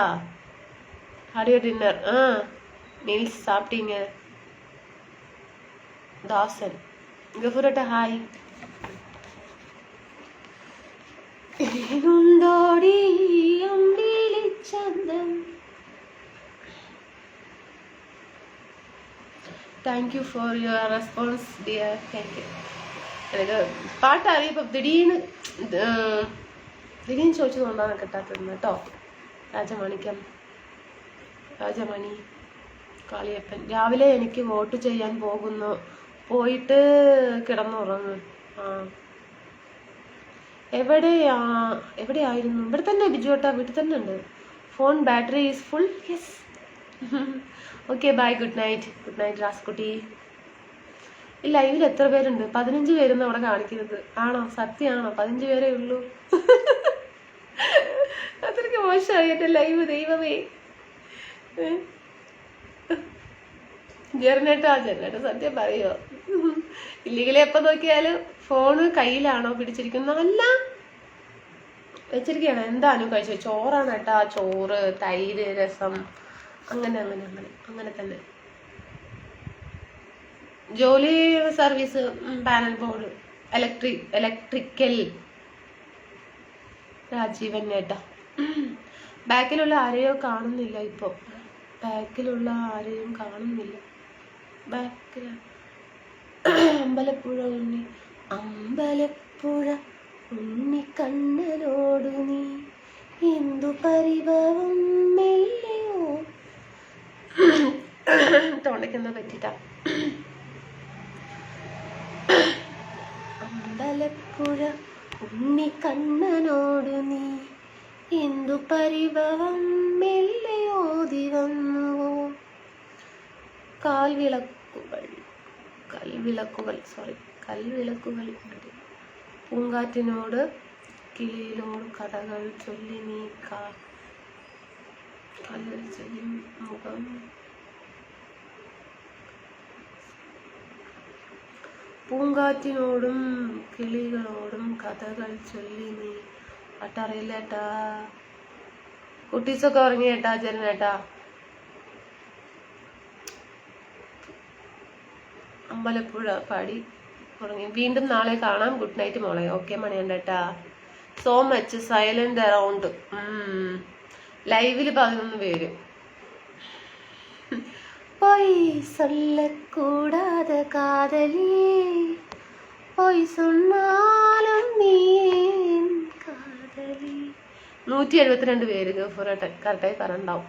ഹാഡിയോ ഡിന്നർ. മീൽസ് സാപ്പിട്ടീங்க? ദാസൻ ഗഫൂരട്ട hi. Thank you for your response dear, thank you. എനിക്ക് പാട്ട് അറിയപ്പോൾ ദിടീർന്ന് ചോദിച്ചത് കൊണ്ടാണ് കിട്ടാത്തത് കേട്ടോ. രാജമണി കാളിയപ്പൻ. രാവിലെ എനിക്ക് വോട്ട് ചെയ്യാൻ പോകുന്നു, പോയിട്ട് കിടന്നുറങ്ങും. എവിടെയായിരുന്നു? ഇവിടെ തന്നെ ബിജുവേട്ടാ, വീട്ടിൽ തന്നെ ഉണ്ട്. Phone battery is full. Yes. Okay bye, good night. Good night റാസ്കുട്ടി. ഈ ലൈവിൽ എത്ര പേരുണ്ട്? 15 പേരെന്ന് അവിടെ കാണിക്കുന്നത്. ആണോ? സത്യമാണോ? 15 പേരേ ഉള്ളൂ. അത്രയ്ക്ക് മോശമായി എൻ്റെ ലൈവ്, ദൈവമേ. ജെറിനേട്ടാ സത്യം പറയോ? ഇല്ലെങ്കിലേ എപ്പോൾ നോക്കിയാലും ഫോണ് കയ്യിലാണോ പിടിച്ചിരിക്കുന്നത്? അല്ല, വെച്ചിരിക്കുകയാണ്. എന്താണ് കഴിച്ചത്? ചോറാണ് കേട്ടാ. ചോറ്, തൈര്, രസം, അങ്ങനെ തന്നെ. ജോലി service, panel board, electrical. Rajeevan ഏട്ടാ. ബാക്കിലുള്ള ആരെയോ കാണുന്നില്ല ഇപ്പോൾ. ബാക്കിൽ അമ്പലപ്പുഴ ഉണ്ണി കണ്ണനോടു നീ എന്തു പരിഭവം മെല്ലയോ. തൊണ്ടയ്ക്കെന്താ പറ്റിട്ടാ? അമ്പലപ്പുഴ ഉണ്ണി കണ്ണനോടു നീ എന്തു പരിഭവം മെല്ലയോതി വന്നുവോ. കൽവിളക്കുകൾ പൂങ്കാറ്റിനോട് കിളിയിലോട് കഥകൾ ചൊല്ലി നീ മുഖം പൂങ്കാറ്റിനോടും കിളികളോടും കഥകൾ ചൊല്ലി നീ. പാട്ടറിയില്ല ഏട്ടാ. കുട്ടീസൊക്കെ ഉറങ്ങിയേട്ടാ ജനനേട്ടാ. അമ്പലപ്പുഴ പാടി ഉറങ്ങി. വീണ്ടും നാളെ കാണാം. ഗുഡ് നൈറ്റ് മോളെ. ഓക്കെ മണിയണ്ടേട്ടാ. So much silent around. ലൈവില് 11 പേര്. പോയി சொல்லக்கூடாத காதலியே പോയി சொன்னாலும் നീ കാതലി. 172 പേര് കറക്റ്റായി പറഞ്ഞിട്ടുണ്ടാവും.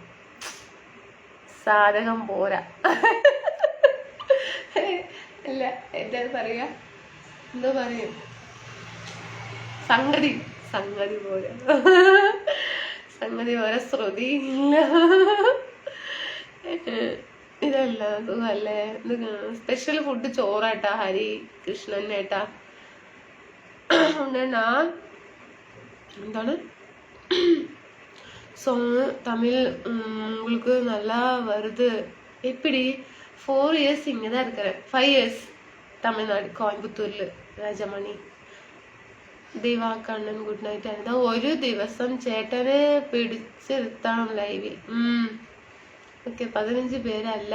സാധകം പോരാ. അല്ല എന്താ പറയാ, എന്തോ പറയും, സംഗതി പോരാ. സംഗതി പോരാ, ശ്രുതി ഇല്ല. ഇതല്ല സുഖല്ലേ. സ്പെഷ്യൽ ഫുഡ് ചോറാട്ടാ. ഹരി കൃഷ്ണൻ ഏട്ടാ. എന്താണ് സോങ് തമിഴ് உங்களுக்கு நல்லா வருது எப்படி? 4 years இங்கதான் இருக்கிறேன். 5 years തമിഴ്നാട് കോയമ്പത്തൂരില്. Rajamani Divakannan good night. എന്താ ഒരു ദിവസം ചേട്ടനെ പിടിച്ചിരുത്തണം ലൈവിൽ. ഓക്കെ 15 പേരല്ല,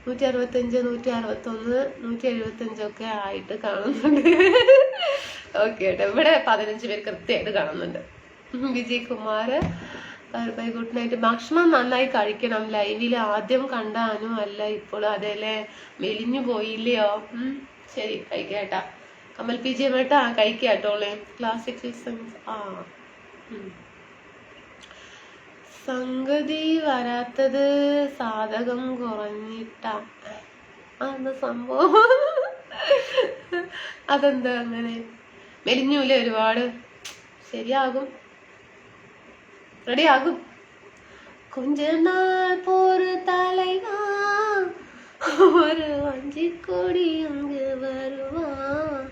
165, 161, 175 ഒക്കെ ആയിട്ട് കാണുന്നുണ്ട്. ഓക്കെ കേട്ടോ. ഇവിടെ 15 പേര് കൃത്യമായിട്ട് കാണുന്നുണ്ട്. Vijay Kumar by good night. ഭക്ഷണം നന്നായി കഴിക്കണം. ലൈവില് ആദ്യം കണ്ട അനു അല്ല ഇപ്പോൾ. അതേലെ മെലിഞ്ഞു പോയില്ലയോ? ശരി കഴിക്കാട്ടാ. കമൽ പി ജി മേട്ടാ കഴിക്കാട്ടോളെ. ക്ലാസിക് സംഗതി വരാത്തത് സാധകം കുറഞ്ഞിട്ടാ. അതെന്താ സംഭവം? അതെന്താ അങ്ങനെ? മെലിഞ്ഞൂല്ലേ ഒരുപാട്? ശരിയാകും, റെഡിയാകും. கொஞ்ச நாள் பொறு தலைவா, ஒரு வஞ்சிக்கொடி அங்கு வருவான்.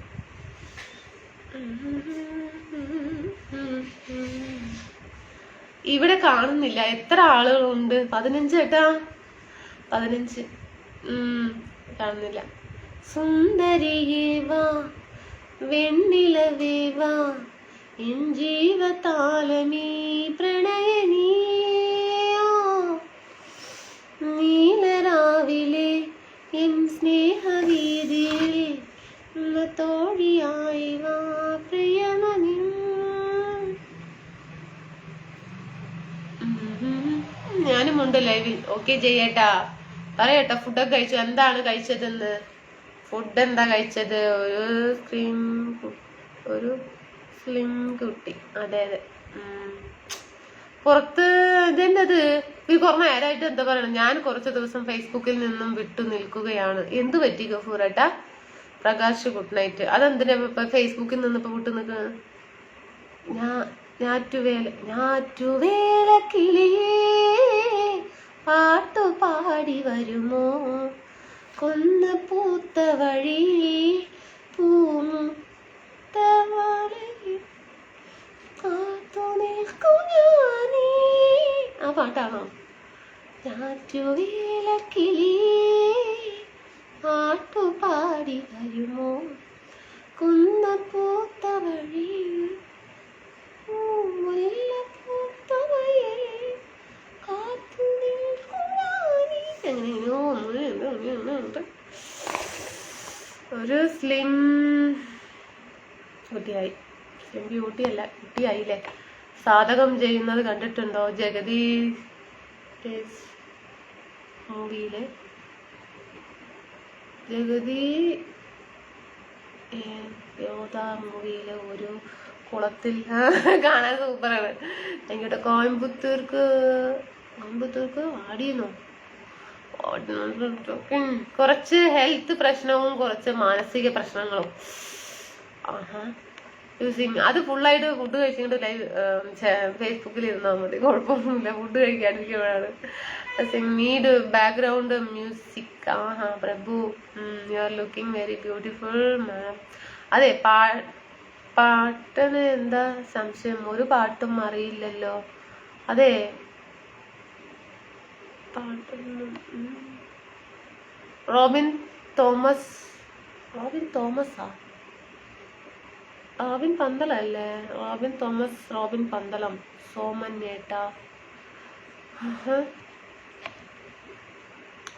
ഇവിടെ കാണുന്നില്ല. എത്ര ആളുകളുണ്ട്? 15 ഏട്ടാ. 15 കാണുന്നില്ല. സുന്ദരിയേ വാ വെണ്ണിലവേ വാ എൻ ജീവതാലമീ പ്രണയനീയോ നീലരാവിലെ എൻ സ്നേഹവീതിയിൽ തോഴിയായി വാ പ്രിയമണി. ഞാനുമുണ്ട് ലൈവിൽ. ഓക്കെ ചെയ്യട്ടാ. പറയട്ടാ ഫുഡൊക്കെ കഴിച്ചു. എന്താണ് കഴിച്ചതെന്ന്? ഫുഡ് എന്താ കഴിച്ചത്? ഒരു സ്ലിം കുട്ടി. അതെ പുറത്ത് ഇതെന്നത് കുറേ നേരമായിട്ട് എന്താ പറയണ. ഞാൻ കുറച്ച് ദിവസം ഫേസ്ബുക്കിൽ നിന്നും വിട്ടു നിൽക്കുകയാണ്. എന്ത് പറ്റി ഗഫൂറേട്ടാ? Prakash good night. അതെന്തിനാ ഫേസ്ബുക്കിൽ നിന്നിപ്പോ വിട്ടു നിൽക്കുക? ഞാറ്റുവേല കിളിയേ പാട്ടു പാടി വരുമോ കൊന്ന പൂത്ത വഴി ആ പാട്ടാണോ? ഞാറ്റുവേല കിളിയേ പാട്ടു പാടി വരുമോ കൊന്ന പൂത്ത വഴി ഒരു സ്ലിം കുട്ടിയായി. സ്ലിം ബ്യൂട്ടി അല്ല, കുട്ടിയായില്ലേ. സാധകം ചെയ്യുന്നത് കണ്ടിട്ടുണ്ടോ? ജഗതി മൂവിയിലെ യോധ മൂവിയിലെ ഒരു കുളത്തിൽ കാണാൻ സൂപ്പറാണ്. എനിക്കട്ടെ കോയമ്പത്തൂർക്ക് ആടിയെന്നോ കുറച്ച് ഹെൽത്ത് പ്രശ്നവും കുറച്ച് മാനസിക പ്രശ്നങ്ങളും. അത് ഫുള്ളായിട്ട് ഫുഡ് കഴിച്ചിട്ട് ലൈവ് ഫേസ്ബുക്കിൽ ഇരുന്നാൽ മതി, കുഴപ്പമൊന്നുമില്ല. ഫുഡ് കഴിക്കാണ്ടിരിക്കുമ്പോഴാണ്. Need background music. Prabhu you are looking very beautiful ma'am. അതെ പാട്ടിന് എന്താ സംശയം? ഒരു പാട്ടും അറിയില്ലല്ലോ. അതെ റോബിൻ തോമസ്. റോബിൻ തോമസാ? റോബിൻ പന്തലല്ലേ? റോബിൻ തോമസ്, റോബിൻ പന്തളം, സോമൻ നേട്ട,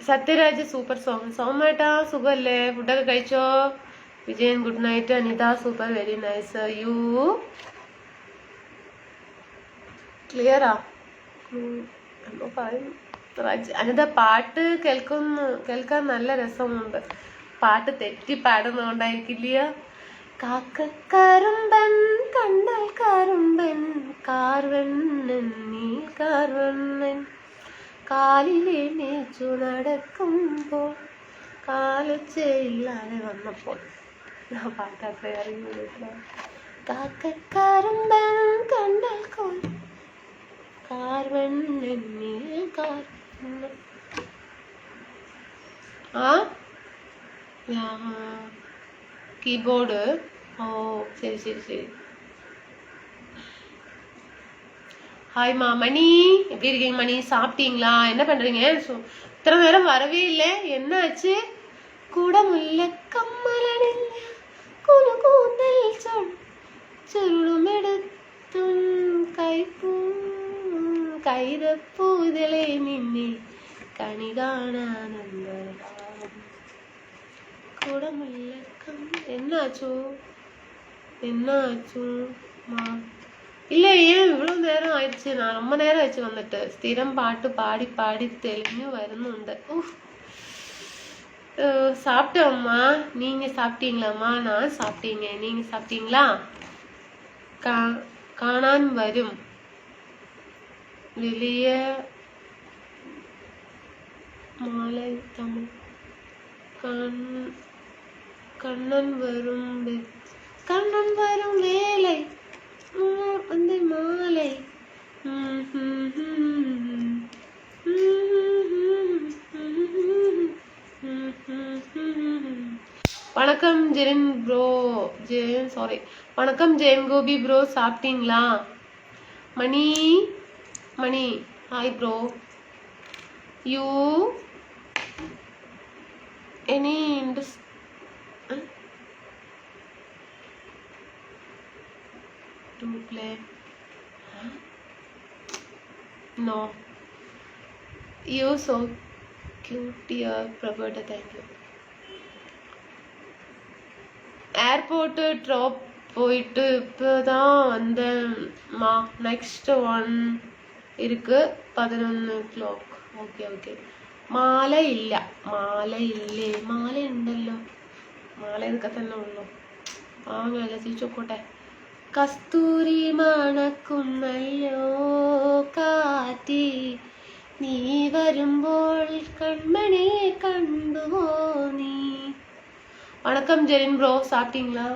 സത്യരാജ് സൂപ്പർ സോങ്. സോമേട്ടാ സുഖല്ലേ? ഫുഡൊക്കെ കഴിച്ചോ? Vijayan good night. Anitha super, very nice. You ക്ലിയറാ? അനിത പാട്ട് കേൾക്കാൻ നല്ല രസമുണ്ട്. പാട്ട് തെറ്റി പാടുന്നോണ്ടായിരിക്കില്ല. കാക്കക്കറുമ്പൻ കണ്ടാൽ കറുമ്പൻ, കാർവണ്ണൻ നീ കാർവണ്ണൻ, കാലിലെ മേച്ചു നടക്കുമ്പോൾ കാലൊച്ചയില്ലാതെ വന്നപ്പോൾ. പാട്ട് അത്ര അറിയില്ല. കാക്കക്കറുമ്പൻ കണ്ടാൽ കാർവണ്ണൻ നീ കാർവണ്ണൻ. കീബോർഡ്. ഓ சரி சரி சரி. ஹாய் மணி, எப்படி இருக்கீங்க மணி? சாப்பிட்டீங்களா? என்ன பண்றீங்க? இத்தனை நேரம் வரவே இல்லை, என்ன ஆச்சு? கூட முல்ல கம்மலணிഞ്ഞ കുനു കൂന്തൽ ചുരുളുമെടുത്തും കൈതപ്പൂതലെ നിന്നെ കണി കാണാനുണ്ട്. கூட முல்லக்கம். என்னாச்சோ? இல்ல, ஏன் இவ்வளவு நேரம் ஆயிடுச்சு? நான் ரொம்ப நேரம் ஆயிடுச்சு வந்துட்டு. സ്ഥിരം പാട്ട് പാടി പാടി തെളിഞ്ഞു വരുന്നുണ്ട്. சாப்பிட்டோம்மா. நீங்க சாப்பிட்டீங்களாம்மா? நான் சாப்பிட்டீங்க. நீங்க சாப்பிட்டீங்களா? കാണാൻ വരും വലിയ മാലൈ തമിഴ്. கண்ணன் வரும் வேலை அந்த மாலை. வணக்கம் ஜெரன் ப்ரோ. சாரி, வணக்கம் ஜெயன் கோபி ப்ரோ. சாப்பிட்டீங்களா? Mani hi bro. You any interest to play? No, you so cute dear Prabhuda. Thank you. Airport drop போயிட்டு இப்போதான் வந்தேன். நெக்ஸ்ட் ஒன் இருக்கு 11 o'clock. Okay okay. മാലയില്ല. മാലയില്ലേ? മാല ഉണ്ടല്ലോ. മാല ഇതൊക്കെ തന്നെ ഉള്ളു. വാങ്ങല്ല, തിരിച്ചോക്കോട്ടെ. കസ്തൂരി മണക്കുന്നല്ലോ കാറ്റി, നീ വരുമ്പോൾ കൺമണിയെ കണ്ടുവോ നീ. വണക്കം ജെറിൻ ബ്രോ. സാപ്പിട്ടീங்களா?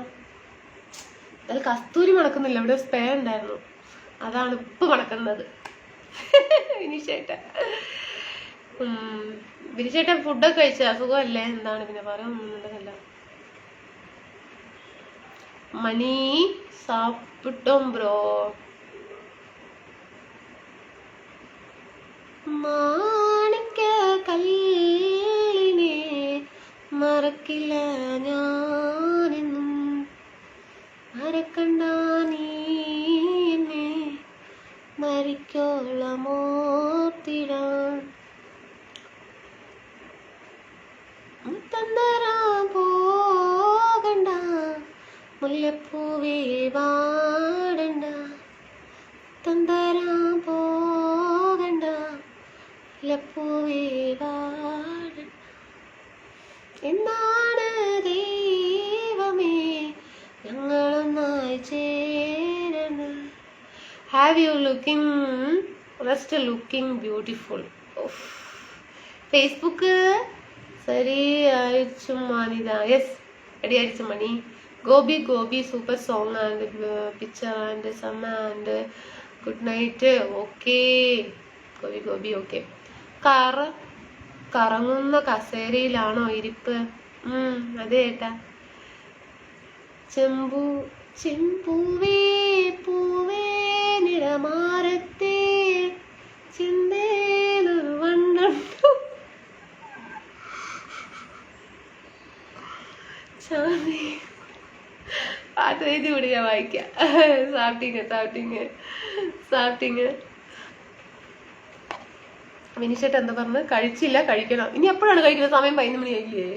അതിൽ കസ്തൂരി മണക്കുന്നില്ല, ഇവിടെ സ്പേ ഉണ്ടായിരുന്നു, അതാണ് ഇപ്പൊ മണക്കുന്നത്. വിനിശേട്ടാ വിനിശേട്ടൻ ഫുഡൊക്കെ കഴിച്ച സുഖമല്ലേ? എന്താണ് പിന്നെ പറയാനൊന്നുമില്ല. മണി സാപ്പിട്ടോം ബ്രോ. മാണിക്ക കല്ലിനെ മറക്കില്ല ഞാനെന്നും, മറക്കണ്ട നീ എന്നെ മരിക്കോളമോത്തിടാൻ. മുത്തന്തരാൻ പോകണ്ട, മുല്ലപ്പൂവേ വാടണ്ട. തന്തരാൻ പോകണ്ട, മുല്ലപ്പൂവേ വാടണ്ട. എന്താണ് ദൈവമേ ഞങ്ങളൊന്നായി ചേരുന്നു. Have you looking rest looking beautiful. Facebook സരി അയച്ചു മാനിത. യെസ്, റെഡി അയച്ചു Mani. Gopi Gopi super song and picture and സമ്മ and good night. Okay Gopi Gopi. Okay. കറങ്ങുന്ന കസേരയിലാണോ ഇരിപ്പ്? അതെ ഏട്ടാ. ചെമ്പൂവേ പൂവേ നിറമാരത്തെ ചിന്തേലൊരു വണ്ണം വായിക്കാം. സാഫ്റ്റിങ്. വിനിഷേട്ട് എന്താ പറഞ്ഞ്? കഴിച്ചില്ല, കഴിക്കണം. ഇനി എപ്പോഴാണ് കഴിക്കുന്നത്? സമയം 11 മണിയായില്ലേ?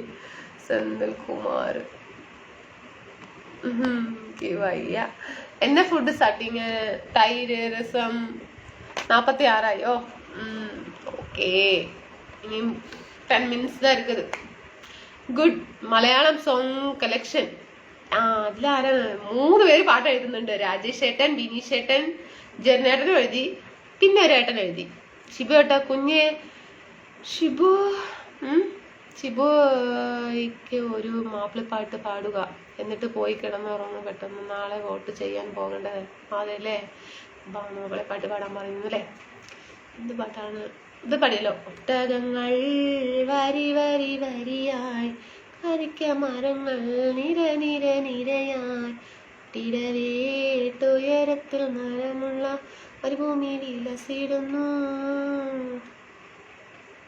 സെന്തിൽ കുമാർ വയ്യ. എന്നെ ഫുഡ് സ്റ്റാർട്ടിങ് തൈര് രസം 46 ഓക്കേ. ഇനിയും 10 minutes தான் இருக்குது. ഗുഡ്. Malayalam song collection. അതിലാരാണ്? 3 പേര് പാട്ട് എഴുതുന്നുണ്ട്. രാജേഷ് ഏട്ടൻ, ബിനീഷ് ഏട്ടൻ, ജെറിനേട്ടനും എഴുതി, പിന്നെ ഒരു ഏട്ടൻ എഴുതി. ഷിബു ഏട്ടാ കുഞ്ഞെ ഷിബുയ്ക്ക് ഒരു മാപ്പിളപ്പാട്ട് പാടുക, എന്നിട്ട് പോയി കിടന്നുറങ്ങും പെട്ടെന്ന്, നാളെ വോട്ട് ചെയ്യാൻ പോകേണ്ടത്. അതെല്ലേ, മാപ്പിളപ്പാട്ട് പാടാൻ പറയുന്നു അല്ലേ? എന്ത് പാട്ടാണ് ഇത്? പാടിയല്ലോ. ഒട്ടകങ്ങൾ വരി വരി വരിയായി, കരിക്ക മരങ്ങൾ നിര നിര നിരയായി, തിരവേട്ടുയരത്തിൽ മരമുള്ള മരുഭൂമി വിലസിടുന്നു.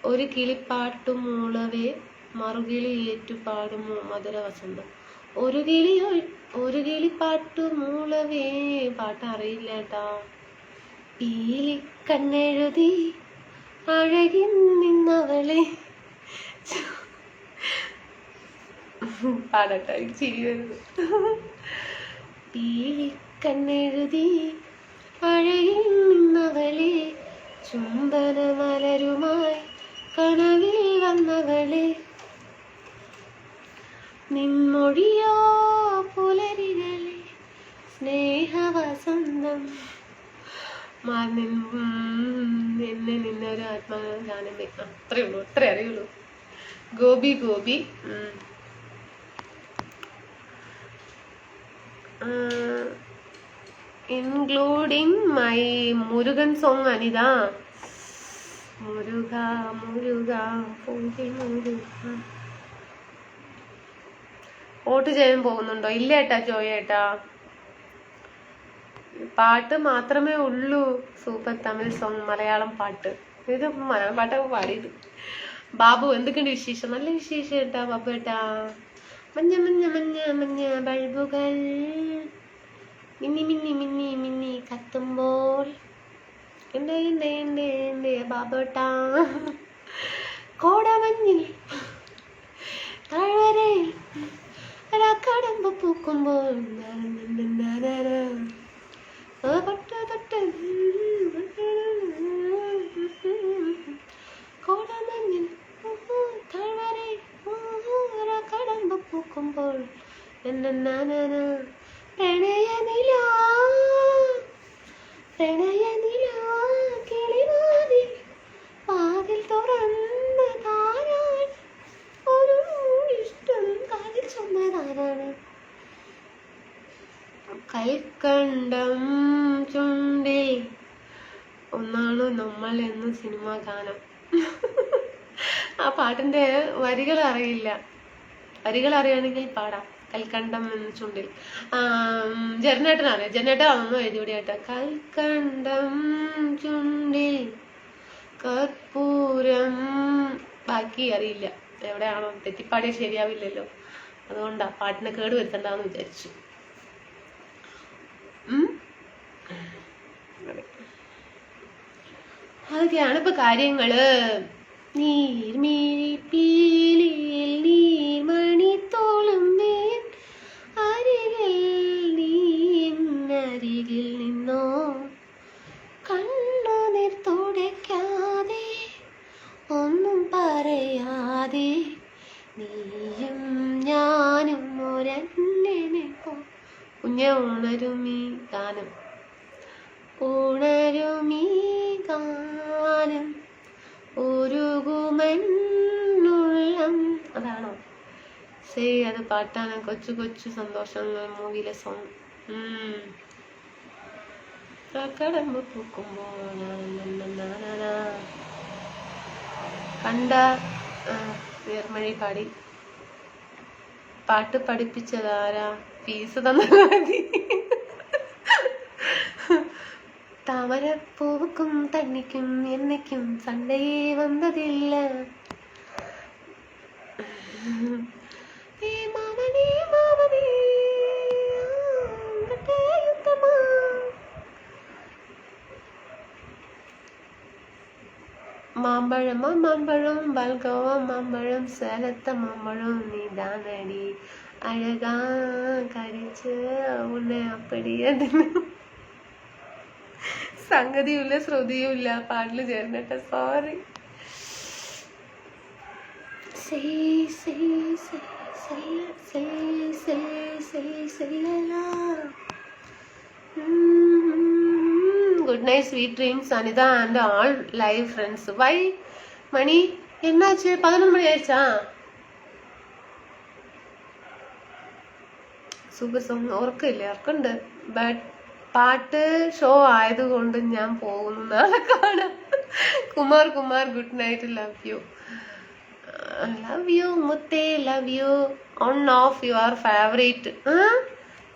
ഒരു കിളിപ്പാട്ടു മൂളവേ മറുകിളി ഏറ്റുപാടുമോ മധുര വസന്തം. ഒരു കിളിപ്പാട്ടു മൂളവേ. പാട്ട് അറിയില്ല കേട്ടാ. പീലി കണ്ണെഴുതി അഴകി നിന്നവളെ. പാടട്ടെ, ചിരി വരുന്നു. പീലി കണ്ണെഴുതി അഴകി നിന്നവളെ, ചുംബന മലരുമായി കനവിൽ വന്നവളെ, നിൻമൊഴിയോ പുലരികളെ സ്നേഹവസന്തം. എന്നെ നിന്നൊരു ആത്മഗാനം. അത്രേ ഉള്ളൂ, അത്രേ അറിയുള്ളൂ. Gopi including my Murugan song Anida. Muruga vote ചെയ്യാൻ പോകുന്നുണ്ടോ? ഇല്ല ഏട്ടാ ജോയേട്ടാ, പാട്ട് മാത്രമേ ഉള്ളൂ. സൂപ്പർ തമിഴ് സോങ്, മലയാളം പാട്ട്. ഇത് മലയാളം പാട്ടൊക്കെ പാടിയത്. ബാബു എന്തൊക്കെയുണ്ട് വിശേഷം? നല്ല വിശേഷം ഏട്ടാ ബാബു ഏട്ടാ. മഞ്ഞ മഞ്ഞ മഞ്ഞ മഞ്ഞ ബൾബുകൾ മിന്നി മിന്നി മിന്നി മിന്നി കത്തുമ്പോൾ എന്റെ ബാബേട്ടാ. കോടമഞ്ഞിൽ താഴ്വരയിൽ കടമ്പ് പൂക്കുമ്പോൾ കോടമഞ്ഞിൽ താഴ്വരയിൽ കടമ്പ് പൂക്കുമ്പോൾ പ്രണയനില കിളിവാതിൽ വാതിൽ തുറന്ന താരാണ്, ഒരു ഇഷ്ടം കാതിൽ ചുമതാരാണ്. കൽക്കണ്ടം ചുണ്ടിൽ ഒന്നാണ് നമ്മൾ എന്ന സിനിമാ ഗാനം. ആ പാട്ടിന്റെ വരികൾ അറിയില്ല. വരികൾ അറിയാണെങ്കിൽ പാടാം. കൽക്കണ്ടം എന്ന ചുണ്ടിൽ. ജെറിനേട്ടനറിയാം. ജെറിനേട്ടൻ അതൊന്നും എഴുതിവിടിയാട്ട. കൽക്കണ്ടം ചുണ്ടിൽ കർപ്പൂരം. ബാക്കി അറിയില്ല. എവിടെയാണോ തെറ്റിപ്പാടിയ ശരിയാവില്ലല്ലോ, അതുകൊണ്ടാ പാട്ടിനെ കേട് വരുത്തണ്ടെന്ന് വിചാരിച്ചു. അതൊക്കെയാണ് ഇപ്പൊ കാര്യങ്ങള്. നീർമിഴിപ്പീലിയിൽ നീർമണിത്തോളം മേൽ അരികിൽ നിന്നോ കണ്ണുനീർ തുടയ്ക്കാതെ ഒന്നും പറയാതെ നീയും ഞാനും ഒരന്നെ പോ. കുഞ്ഞെ ഉണരുമീ ഗാനം, ഉണരുമീ ഗാനം ഒരുകുമെന്നുള്ളം. അതാണോ? ശരി, അത് പാട്ടാണ്. കൊച്ചു കൊച്ചു സന്തോഷങ്ങൾ മൂവിയിലെ സോങ്. കടമ്പ് പൂക്കുമ്പോ കണ്ട നേർമഴി പാടി. പാട്ട് പഠിപ്പിച്ചതാരാ? ഫീസ് തന്നാൽ മതി. താമരപ്പൂവുക്കും തണ്ണിക്കും എന്നയ്ക്കും സണ്ടയെ വന്നതില്ല. മാമനേ മാമനേ മാമ്പഴം മാമ്പഴം പാൽക്കോവ മാമ്പഴം സേലത്തെ മാമ്പഴം നീതാനടി അഴകാ കരിച്ച് ഉന്നെ അപ്പടി അതിന് സംഗതിയുമില്ല ശ്രുതിയുമില്ല പാട്ടിൽ ചേർന്നിട്ട് sorry. Good night, sweet dreams, Anita and all live friends. Why, Mani? என்னாச்சு 11 மணி ஆயிடுச்சா? സൂപ്പർ സോങ് ഉറക്കമില്ല, ഉറക്കമുണ്ട്. ബട്ട് പാട്ട് ഷോ ആയതുകൊണ്ട് ഞാൻ പോകുന്നു, നാളെ കാണാം. Kumar good night, love you മുത്തേ, love you. On off your favourite.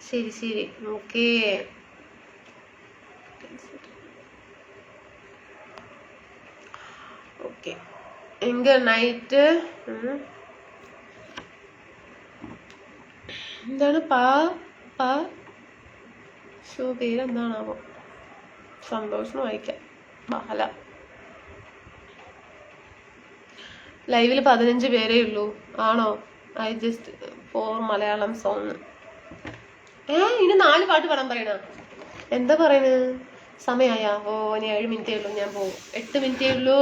ശരി ഓക്കേ. ഓക്കെ എങ്ക നൈറ്റ് എന്താണ് ഷോ പേരെന്താണാവോ? സന്തോഷം വായിക്കാം. ബാല ലൈവിൽ 15 പേരേ ഉള്ളൂ. ആണോ? I just for Malayalam song. ഇനി 4 പാട്ട് പാടാൻ പറയണ? എന്താ പറയണത്? സമയായ? ഓ ഇനി 7 മിനിറ്റേ ഉള്ളൂ, ഞാൻ പോകും. 8 മിനിറ്റേ ഉള്ളൂ.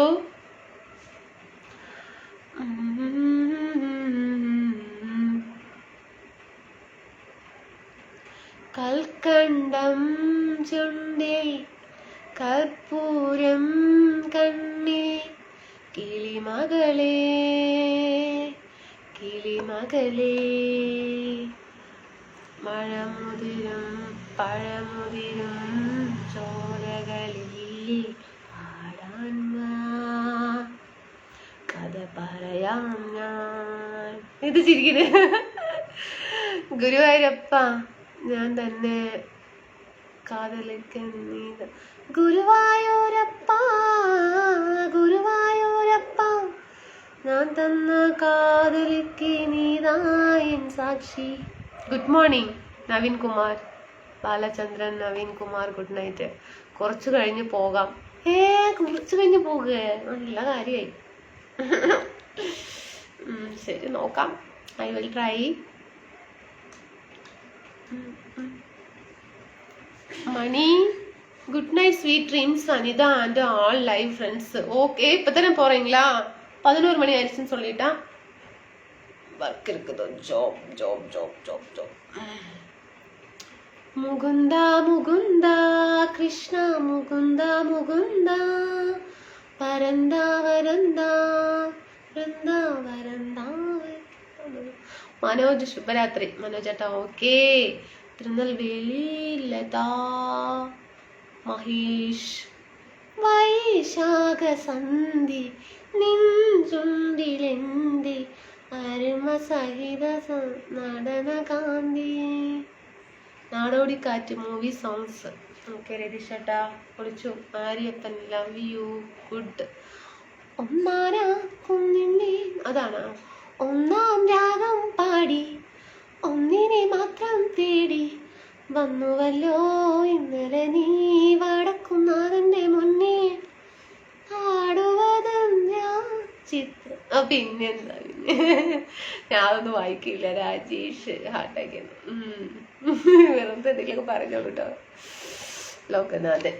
കൽക്കണ്ടം ചുണ്ടിൽ കർപ്പൂരം കണ്ണി കിളിമകളേ മഴമുതിരും പഴമുതിരും ചോരകളിൽ പാടാൻ കഥ പറയാം ഞാൻ. ഇത് ചിരിക്കണേ. ഗുരുവായൂരപ്പ ഞാൻ തന്നെ കാതലിക്കുന്ന ഗുരുവായൂരപ്പ ഞാൻ തന്ന കാതലിക്ക് നീതായൻ സാക്ഷി. Good morning Naveen Kumar, Balachandran Naveen Kumar, good night. കുറച്ച് കഴിഞ്ഞ് പോകാം. കുറച്ച് കഴിഞ്ഞ് പോകുക നല്ല കാര്യമായി. ശരി നോക്കാം, I will try. Mani good night sweet dreams Anitha and all live friends. Okay இப்போ தானே போகிறீங்களா? 11 மணி ஆயிடுச்சுன்னு சொல்லிட்டா. ஒர்க் இருக்குது. ஜாப். முகுந்தா கிருஷ்ணா முகுந்தா பரந்தா வரந்தா മനോജ് ശുഭരാത്രി. മനോജ് ചേട്ടാ ഓക്കെ. തിരുനെൽവേലി ലതാ മഹേഷ്. വൈശാഖ സന്ധി നിഞ്ചുണ്ടിലെന്തി അരുമ സഹിത നടന കാന്തി. നാടോടിക്കാറ്റ് മൂവി സോങ്സ്. ഓക്കെ രതീഷ് ചേട്ടാ പൊളിച്ചു. ആര്യപ്പൻ ലവ് യു. ഗുഡ്. ഒന്നാനാ കുന്നിൻ്റെ അതാണ്. ഒന്നാം രാഗം പാടി ഒന്നിനെ മാത്രം തേടി വന്നുവല്ലോ ഇന്നലെ നീ വടക്കുന്നാഥന്റെ മുന്നേ ആടുവതും ഞാൻ ചിത്രം. പിന്നെന്താ ഞാനൊന്നും വായിക്കില്ല. രാജേഷ് ഹാട്ടാക്കിയത് വെറുതെ എന്തെങ്കിലുമൊക്കെ പറഞ്ഞോളൂ കേട്ടോ. ലോകനാഥൻ.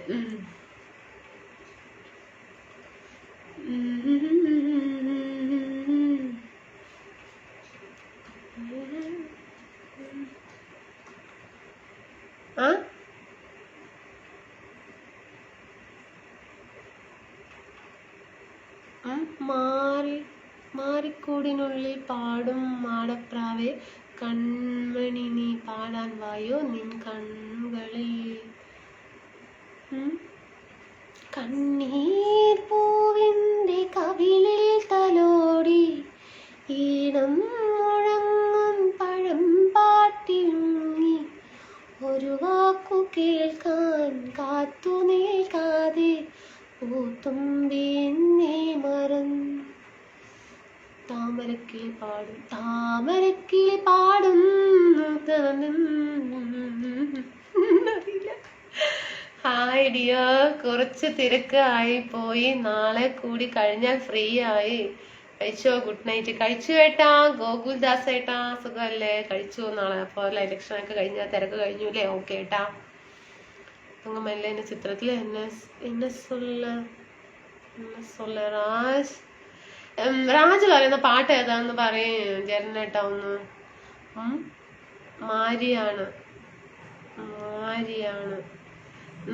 മാറിക്കൂടിനുള്ളിൽ പാടും മാടപ്രാവേ കൺമണി നീ പാടാൻ വായോ നിൻ കണ്ണുകളിൽ. കണ്ണീർ പൂവിൻ്റെ കവിളിൽ തലോടി ഈണം മുഴങ്ങും പഴം പാട്ടിൽ മുങ്ങി ഒരു വാക്കു കേൾക്കാൻ കാത്തു നിൽക്കാതെ പൂത്തുമ്പി എന്നെ മറന്നു. താമരക്കിളി പാടും അറിയില്ല. ഹായ് ഡിയർ, കുറച്ച് തിരക്ക് ആയി പോയി, നാളെ കൂടി കഴിഞ്ഞാൽ ഫ്രീ ആയി. കഴിച്ചോ? Good night. കഴിച്ചു ഏട്ടാ. ഗോകുൽദാസ് ഏട്ടാ, സുഖമല്ലേ? കഴിച്ചു. നാളെ അപ്പോൾ ഇലക്ഷൻ ഒക്കെ കഴിഞ്ഞാൽ തിരക്ക് കഴിഞ്ഞു അല്ലേ? ഓക്കെ ഏട്ടാ. മെല്ലെ എന്റെ ചിത്രത്തില് എന്നെ സൊല്ല രാജ് പറയുന്ന പാട്ട് ഏതാന്ന് പറയും ജരനേട്ടാ ഒന്ന്. മാരിയാണ്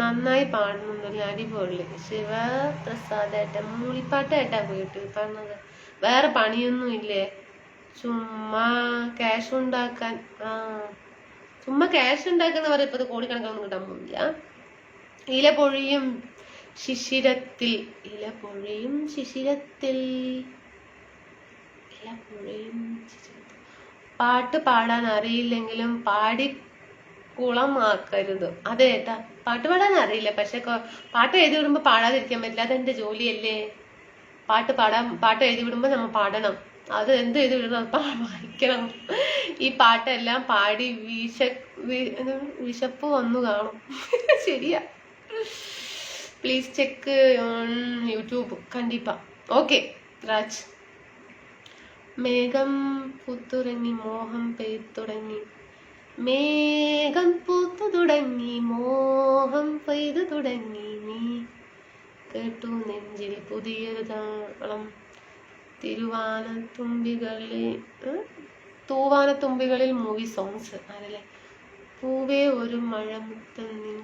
നന്നായി പാടുന്നുണ്ടല്ലേ, അടിപൊളി. ശിവപ്രസാദേട്ടൻ മൂളിപ്പാട്ട് ഏട്ടാ പോയിട്ട് പറഞ്ഞത്. വേറെ പണിയൊന്നും ഇല്ലേ? ചുമ്മാ ക്യാഷ് ഉണ്ടാക്കാൻ. ചുമ്മാ ക്യാഷ് ഉണ്ടാക്കുന്ന പറയാം. ഇപ്പൊ കോടിക്കണക്കൊന്നും കിട്ടാൻ പോകുന്നില്ല. ഇല പൊഴിയും ശിശിരത്തിൽ പാട്ട് പാടാൻ അറിയില്ലെങ്കിലും പാടി കുളമാക്കരുത്. അതേട്ടാ, പാട്ട് പാടാൻ അറിയില്ല, പക്ഷെ പാട്ട് എഴുതി വിടുമ്പോ പാടാതിരിക്കാൻ പറ്റില്ല. അതെന്റെ ജോലിയല്ലേ. പാട്ട് എഴുതി വിടുമ്പോ നമ്മൾ പാടണം. അത് എന്ത് എഴുതി വിടണം, വായിക്കണം. ഈ പാട്ടെല്ലാം പാടി വിശപ്പ് വന്നു കാണും. ശരിയാ. പ്ലീസ് ചെക്ക് ഓൺ യൂട്യൂബ് കണ്ടിപ്പാ. ഓക്കെ രാജ്. മേഘം പൂത്തുടങ്ങി മോഹം പെയ്തുടങ്ങി, മേഘം പൂത്തു തുടങ്ങി മോഹം പെയ്തു തുടങ്ങി, നീ കേട്ടു നെഞ്ചിൽ പുതിയൊരു താളം, തൂവാനത്തുമ്പികളിൽ മൂവി സോങ്സ് ആണല്ലേ. പൂവേ ഒരു മഴമുത്തം നിൻ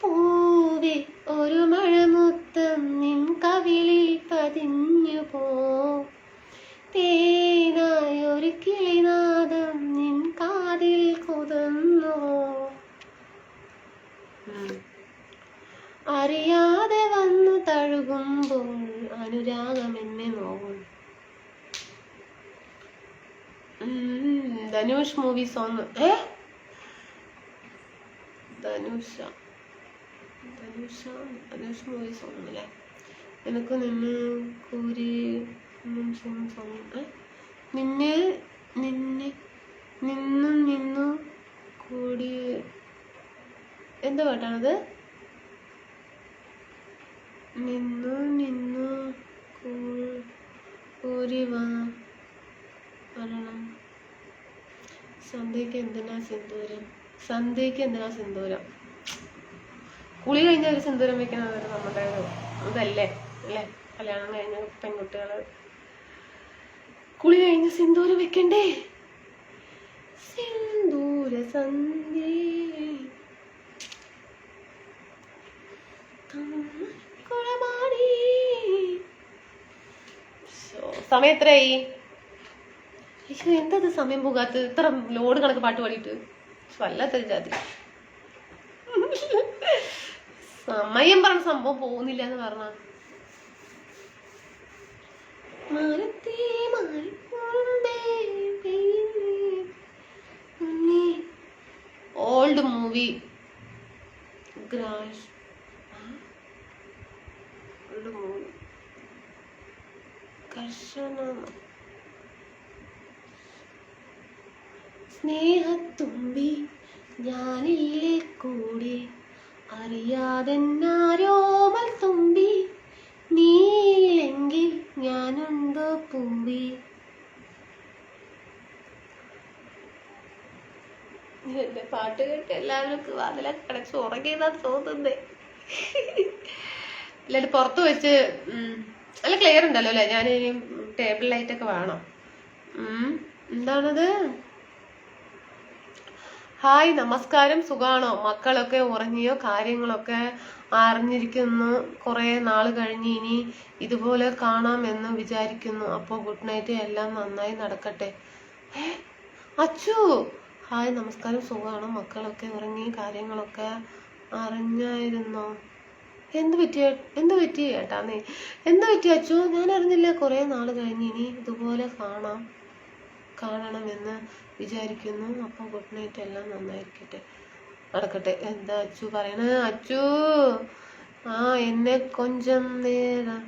പൂവേ ഒരു മഴമുത്തം നിൻ കവിളിൽ പതിഞ്ഞു പോ, തേനായി ഒരു കിളിനാദം നിൻ കാതിൽ കുതന്നു, അറിയാതെ വന്നു തഴുകുമ്പോൾ അനുരാഗം എന്നെ നോവും. Dhanush movie song. Dhanush movie song അല്ലേ? എനിക്ക് നിന്ന് കൂരി സോങ്. നിന്നു കൂടി എന്താ പാട്ടാണത്? നിന്നു കൂരി വരണം. സന്ധ്യക്ക് എന്തിനാ സിന്ദൂരം? കുളി കഴിഞ്ഞ ഒരു സിന്ദൂരം വെക്കുന്നത് നമ്മുടെ ഇതല്ലേ അല്ലേ? കല്യാണം കഴിഞ്ഞ പെൺകുട്ടികള് കുളി കഴിഞ്ഞ് സിന്ദൂരം വെക്കണ്ടേ? സിന്ദൂര സന്ധ്യ സമയം എത്രയായി? എന്തത് സമയം പോകാത്ത? ഇത്ര ലോഡ് കണക്ക് പാട്ട് പാടിയിട്ട് വല്ലാത്തൊരു ജാതി. സമയം പറഞ്ഞ സംഭവം പോകുന്നില്ല എന്ന് പറഞ്ഞ ഓൾഡ് മൂവി കർശന സ്നേഹത്തുമ്പി ഞാനില്ലേ കൂടി, അറിയാതെന്നാരോമൽ തുമ്പി, നീയില്ലെങ്കിൽ ഞാനുണ്ടോ പൂമ്പി. എന്റെ പാട്ട് കേട്ട് എല്ലാവർക്കും അതിലൊക്കെ കിടച്ച് ഉറങ്ങിയതാ തോന്നുന്നേ. എല്ലാവരും പുറത്ത് വെച്ച് നല്ല ക്ലിയർ ഉണ്ടല്ലോ അല്ലേ? ഞാൻ ടേബിൾ ലൈറ്റ് ഒക്കെ വേണം. എന്താണത്? ഹായ്, നമസ്കാരം. സുഖാണോ? മക്കളൊക്കെ ഉറങ്ങിയോ? കാര്യങ്ങളൊക്കെ അറിഞ്ഞിരിക്കുന്നു. കുറെ നാള് കഴിഞ്ഞ് ഇനി ഇതുപോലെ കാണാം എന്ന് വിചാരിക്കുന്നു. അപ്പോൾ ഗുഡ് നൈറ്റ്. എല്ലാം നന്നായി നടക്കട്ടെ. അച്ചു. ഹായ്, നമസ്കാരം. സുഖാണോ? മക്കളൊക്കെ ഉറങ്ങി കാര്യങ്ങളൊക്കെ അറിഞ്ഞായിരുന്നോ? എന്ത് പറ്റി ഏട്ടാന്നേ? എന്ത് പറ്റി അച്ചു? ഞാൻ അറിഞ്ഞില്ല. കുറെ നാള് കഴിഞ്ഞ് ഇനി ഇതുപോലെ കാണണമെന്ന് വിചാരിക്കുന്നു. അപ്പോൾ ഗുഡ് നൈറ്റ്. എല്ലാം നന്നായിരിക്കട്ടെ, നടക്കട്ടെ. എന്താ അച്ചു പറയണ? അച്ചു എന്നെ കൊഞ്ചം നേരം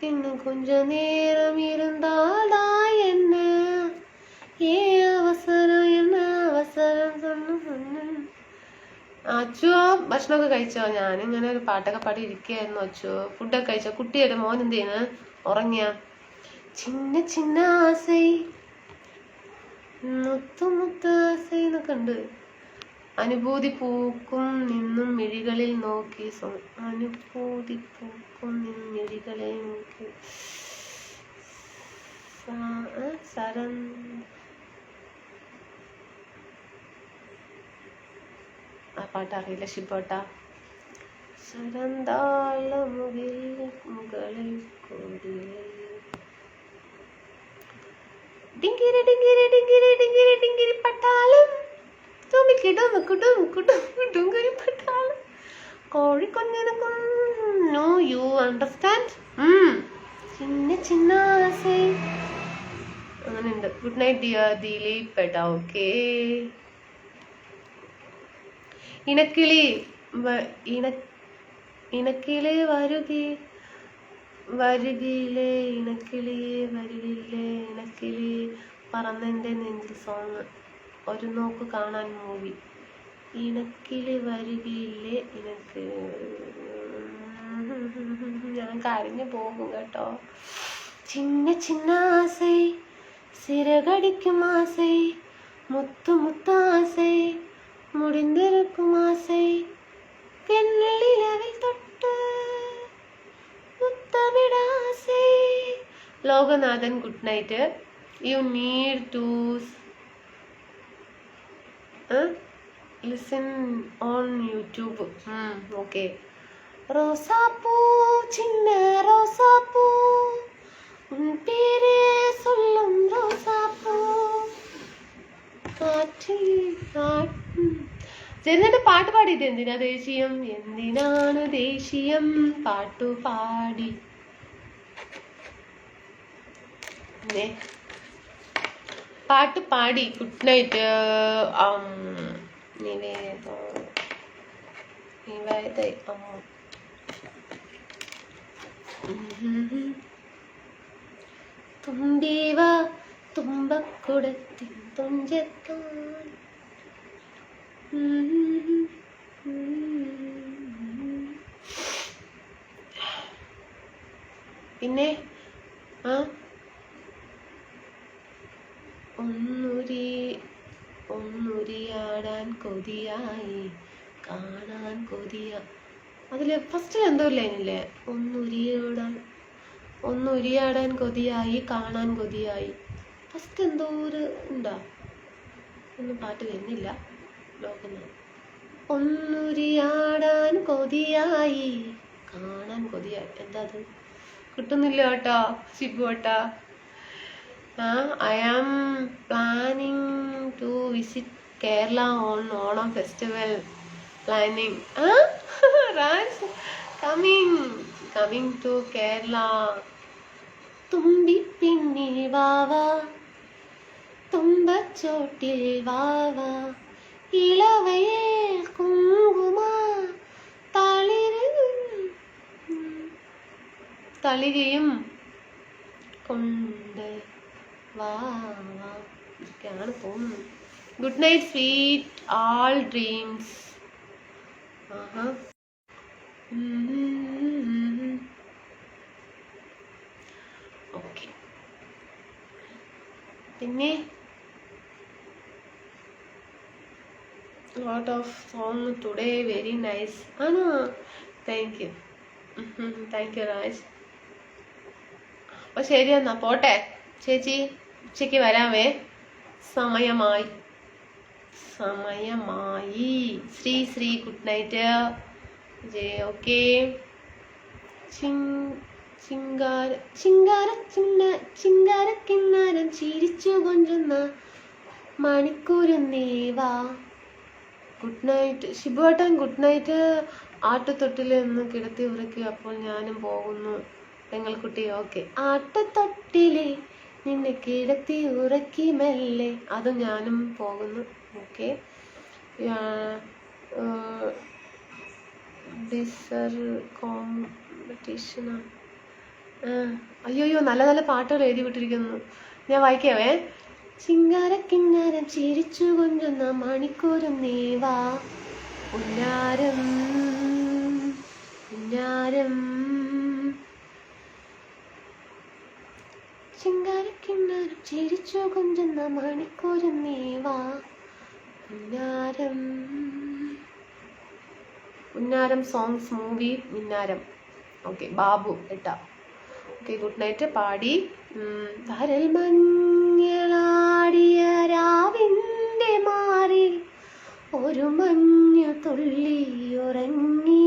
இன்னும் கொஞ்ச நேரம் இருந்தால்டா என்ன, ஏ அவசரம், என்ன அவசரம், சொன்ன അച്ചു ഭക്ഷണമൊക്കെ കഴിച്ചോ? ഞാനിങ്ങനെ ഒരു പാട്ടൊക്കെ പാടി ഇരിക്കുകയായിരുന്നു. അച്ചു ഫുഡൊക്കെ കഴിച്ചോ? കുട്ടിയുടെ മോൻ എന്ത് ചെയ്യുന്നു? ഉറങ്ങിയ? ചിന്ന ചിന്ന ആസൈ മുത്തു മുത്ത ആസൈ എന്നൊക്കെ ഉണ്ട്. അനുഭൂതി പൂക്കും നിന്നും മിഴികളിൽ നോക്കി, അനുഭൂതി പൂക്കും നിന്നും മിഴികളിൽ നോക്കി സരൻ ആ പാട്ട് അറിയില്ല ഷിബോട്ട. ശരന്താള മുകളിൽ കൊടിയേ ഡിങ്കിരി ഡിങ്കിരി ഡിങ്കിരി ഡിങ്കിരി ഡിങ്കിരി പട്ടാളം ഡിങ്കിരി പട്ടാളം കോഴിക്കൊഞ്ഞനക്കും. No you understand? ചിന്ന ചിന്ന ആസൈ അങ്ങനെയുണ്ട്. ഗുഡ് നൈറ്റ് ഡിയർ ദിലീപ് പേട്ട. ഓക്കേ. ഇണക്കിളി ഇണക്കിളി വരുകിലേ ഇണക്കിളിയെ വരുകില്ലേ ഇണക്കിളി പറന്നെൻ്റെ നെഞ്ചിൽ സോങ്. ഒരു നോക്ക് കാണാൻ മൂവി. ഇണക്കിളി വരുകില്ലേ ഇണക്ക്. ഞാൻ കരഞ്ഞു പോകും കേട്ടോ. ചിന്ന ചിന്ന ആസൈ സിരകടിക്കും ആസൈ മുത്തു മുത്താസൈ മുടിന്തിരക്കും ആസൈ കെണ്ണിലവിൽ തൊട്ട് മുത്തമിടാസൈ. Loganathan good night. You need to listen on YouTube. Okay. റോസാപ്പൂ ചിന്ന റോസാപ്പൂ പേരെ சொல்லும் റോസാപ്പൂ ചെറുതായിട്ട് പാട്ട് പാടിയിട്ട് എന്തിനാ ദേശീയം എന്തിനാണ് ദേശീയം പാട്ടുപാടി. പാട്ട് പാടി. Good night Niveda. തുമ്പീവ തുമ്പക്കുടത്തിൻ തുഞ്ചത്താൻ. പിന്നെ ഒന്നുരിയാടാൻ കൊതിയായി കാണാൻ കൊതിയ. അതില് ഫസ്റ്റിൽ എന്തോ ലൈനില്ലേ? ഒന്നുരിയാടാൻ കൊതിയായി കാണാൻ കൊതിയായി. ഫസ്റ്റ് എന്തോ ഒരു ഉണ്ടാ ഒന്നും പാട്ട് വരുന്നില്ല. ലോകനാഥൻ. ഒന്നുരിയാടാൻ കൊതിയായി കാണാൻ കൊതിയായി. എന്താ അത്? കിട്ടുന്നില്ല കേട്ടോ ഷിബു കേട്ടാ. I am planning to visit Kerala on Onam festival. Planning. Raj, coming to Kerala. തുമ്പി പിന്നിൽ വാവാ തുമ്പച്ചോട്ടിൽ വാവാ ഇളവയിൽ കുങ്കുമ തളിരയും കൊണ്ട് വാവാ. ഇതൊക്കെയാണ് തോന്നുന്നത്. ഗുഡ് നൈറ്റ് സ്വീറ്റ് ആൾ ഡ്രീംസ്. ഓക്കെ. പിന്നെ lot of song today very nice. thank you. Thank you Raj. അപ്പോൾ ശരി എന്നാ പോട്ടെ ചേച്ചി. ഉച്ചയ്ക്ക് വരാമേ. സമയമായി. Sree good night. ഓക്കെ. ചിങ്കാരക്കിന്നാരം ചിരിച്ചു കൊഞ്ചുന്ന മണിക്കൂരുന്നേവാ. ഗുഡ് നൈറ്റ് ഷിബുവേട്ടൻ. Good night. ആട്ടുതൊട്ടിൽ നിന്ന് കിടത്തി ഉറക്കി. അപ്പോൾ ഞാനും പോകുന്നു പെങ്ങൾക്കുട്ടി. ഓക്കെ. ആട്ടുതൊട്ടിലെ നിന്നെ കിടത്തി ഉറക്കി മെല്ലെ. അതും ഞാനും പോകുന്നു. ഓക്കെ. കോമ്പറ്റീഷനാ. അയ്യോ നല്ല നല്ല പാട്ടുകൾ എഴുതി വിട്ടിരിക്കുന്നു. ഞാൻ വായിക്കാവേ. ചിങ്കാരക്കിന്നാരം ചിരിച്ചു കൊഞ്ചുന്ന മണിക്കൂരും നീവാ. പുന്നാരം പുന്നാരം ചിങ്കാരക്കിണ്ണാരം ചിരിച്ചു കൊഞ്ചുന്ന മണിക്കൂരുന്നേവാ പുന്നാരം. പുന്നാരം songs movie Minnaram. Okay, Babu കേട്ടാ. Okay, good night. പാടി വരൽ മഞ്ഞളാടിയ രാവിൻ്റെ മാറിൽ ഒരു മഞ്ഞു തുള്ളി ഉറങ്ങി,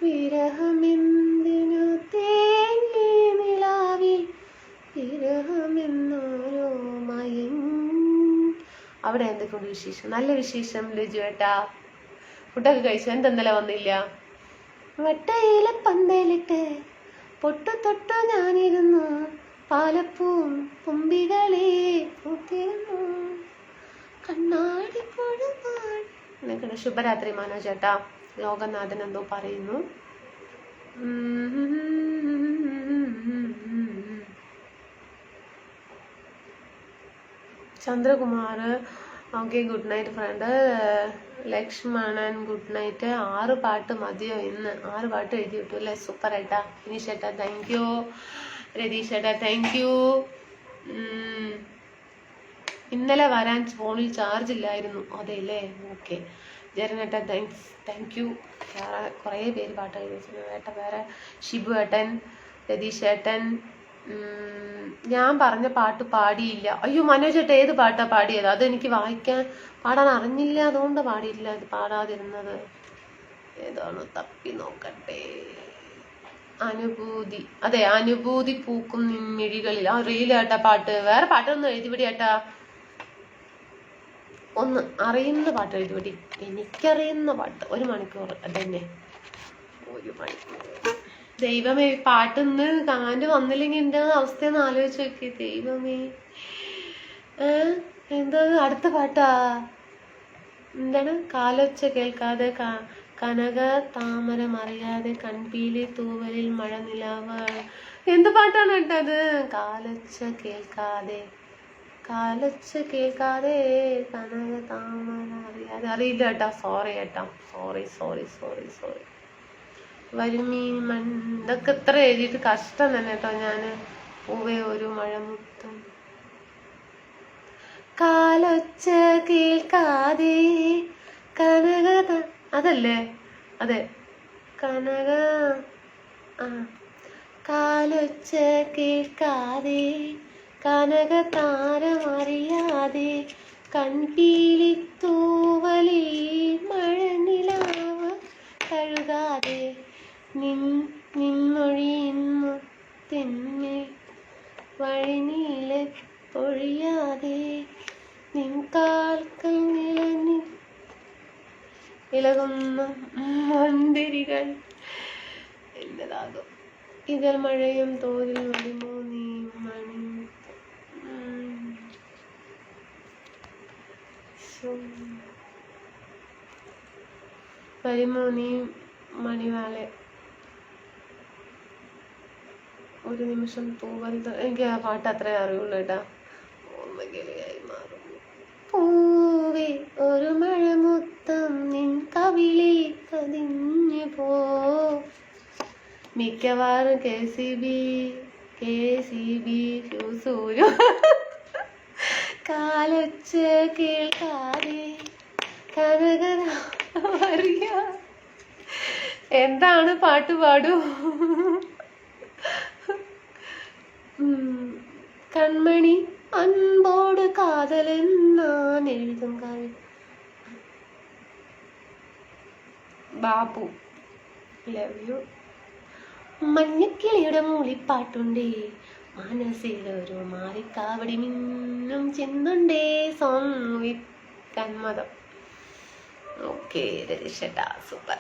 വിരഹമെന്തിനു തേങ്ങി നിലാവിൽ വിരഹമെന്നോരോ മയങ്ങി. അവിടെ എന്തൊക്കെയുണ്ട് വിശേഷം? നല്ല വിശേഷം ലിജു ഏട്ടാ. ഫുഡൊക്കെ കഴിച്ചു. എന്തെന്നല്ല വന്നില്ല? വട്ടയില പന്തലിട്ട് പൊട്ടു തൊട്ടു ഞാനിരുന്നു, പാലപ്പൂം തുമ്പികളെ പൂത്തിരുന്നു, കണ്ണാടിപ്പുഴ പാടി. ശുഭരാത്രി മനോജേട്ടാ. ലോകനാഥൻ എന്തോ പറയുന്നു. Chandrakumar okay, good night friend. Lakshmanan good night. 6 പാട്ട് മതിയോ ഇന്ന്? 6 പാട്ട് എഴുതി വിട്ടു അല്ലേ? സൂപ്പർ ഏട്ടാ. വിനീഷ് ഏട്ടാ താങ്ക് യു. രതീഷ് ഏട്ടാ താങ്ക് യു. ഇന്നലെ വരാൻ ഫോണിൽ ചാർജ് ഇല്ലായിരുന്നു. അതെ അല്ലേ? ഓക്കെ. ജരനേട്ടാ താങ്ക് യു. കുറേ പേര് പാട്ട് എഴുതി വെച്ചിട്ടുണ്ട് ഏട്ടാ. വേറെ ഷിബു ഏട്ടൻ, രതീഷ് ഏട്ടൻ. ഞാൻ പറഞ്ഞ പാട്ട് പാടിയില്ല. അയ്യോ മനോജ് ഏട്ടാ, ഏത് പാട്ടാ പാടിയത്? അതെനിക്ക് പാടാൻ അറിഞ്ഞില്ല, അതുകൊണ്ട് പാടിയില്ല. ഇത് പാടാതിരുന്നത് ഏതാണ്? തപ്പി നോക്കട്ടെ. അനുഭൂതി. അതെ, അനുഭൂതി പൂക്കും നിൻമിഴികളിൽ. ആ റീലേട്ടാ പാട്ട്. വേറെ പാട്ടൊന്നും എഴുതിപിടി ഏട്ടാ. ഒന്ന് അറിയുന്ന പാട്ട് എഴുതിപിടി. എനിക്കറിയുന്ന പാട്ട്. 1 മണിക്കൂർ അതന്നെ. 1 മണിക്കൂർ. ദൈവമേ, പാട്ടൊന്ന് കാണ്ട് വന്നില്ലെങ്കിൽ എൻ്റെ അവസ്ഥയൊന്ന് ആലോചിച്ച് നോക്കി. ദൈവമേ, എന്താ അടുത്ത പാട്ടാ? എന്താണ്? കാലൊച്ച കേൾക്കാതെ കനക താമര മറിയാതെ കൺപീലി തൂവലിൽ മഴ നിലാവ്. എന്ത് പാട്ടാണ് കേട്ടത്? കാലൊച്ച കേൾക്കാതെ കനക താമര അറിയാതെ. അറിയില്ല കേട്ടാ. സോറി ഏട്ടാ. സോറി. വരുമീ ഇതൊക്കെ എത്ര എഴുതിയിട്ട് കഷ്ടം തന്നെ കേട്ടോ. ഞാൻ പൂവേ ഒരു മഴമുത്തം. കാലൊച്ച കേൾക്കാതെ കനക. അതല്ലേ? അതെ, കനക. കാലൊച്ച കേൾക്കാതെ കനക താരമറിയാതെ കൺപീലി തൂവലിൽ മഴ നിലാവ് കഴുകാതെ നിൻമൊഴി തന്നെ വഴിനീല പൊഴിയാതെ നിൻ കാൽക്കൽ ഇളകുന്ന മന്ദിരികൾ എന്നതാകും. ഇതിൽ മഴയും തോരിൽ വരുമോ നീ മണി. വരുമോ നീ മണിവാളെ. ഒരു നിമിഷം തൂവൽ. എനിക്ക് ആ പാട്ട് അത്രേ അറിയുള്ളൂ കേട്ടാ. ഓർമ്മകിളിയായി മാറുന്നു. പൂവേ ഒരു മഴമുത്തം നിൻ കവിളിൽ പതിഞ്ഞു പോ. മിക്കവാറും KCB ഫ്യൂസൂരു. കാലൊച്ച കേൾക്കാതെ കനകര അറിയാ. എന്താണ്? പാട്ട് പാടൂ. കൺമണി അൻപോട് കാതലെന്നാൻ എഴുതും കാവ്യം. Babu love you. മഞ്ഞക്കിളിയുടെ മൂളിപ്പാട്ടുണ്ടേ മനസ്സിലൊരു മാറിക്കാവടി മിന്നും ചെന്നുണ്ടേ. സോങ് വിത്ത് കന്മതം. ഓക്കെ രതീഷേട്ടാ സൂപ്പർ.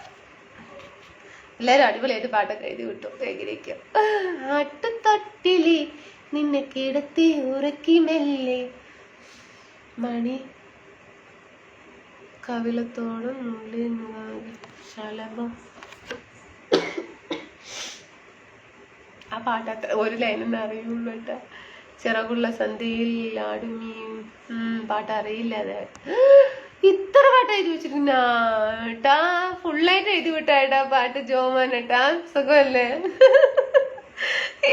എല്ലാവരും അടിപൊളിയായിട്ട് പാട്ടൊക്കെ എഴുതി വിട്ടു. എങ്ങനെയൊക്കെയോ. ആട്ടുതൊട്ടിലി നിന്നെ കിടത്തി ഉറക്കി മെല്ലെ മണി കവിളത്തോടും ശലഭം. ആ പാട്ട് ഒരു ലൈനെന്ന് അറിയുള്ളൂ കേട്ടാ. ചിറകുള്ള സന്ധ്യയിൽ ആടുമീ പാട്ട് അറിയില്ല. അതെ, ഇത്ര പാട്ട് എഴുതി വെച്ചിട്ടാ, ഫുള്ളായിട്ട് എഴുതി വിട്ടാ പാട്ട്. ജോമോനേട്ടാ സുഖമല്ലേ?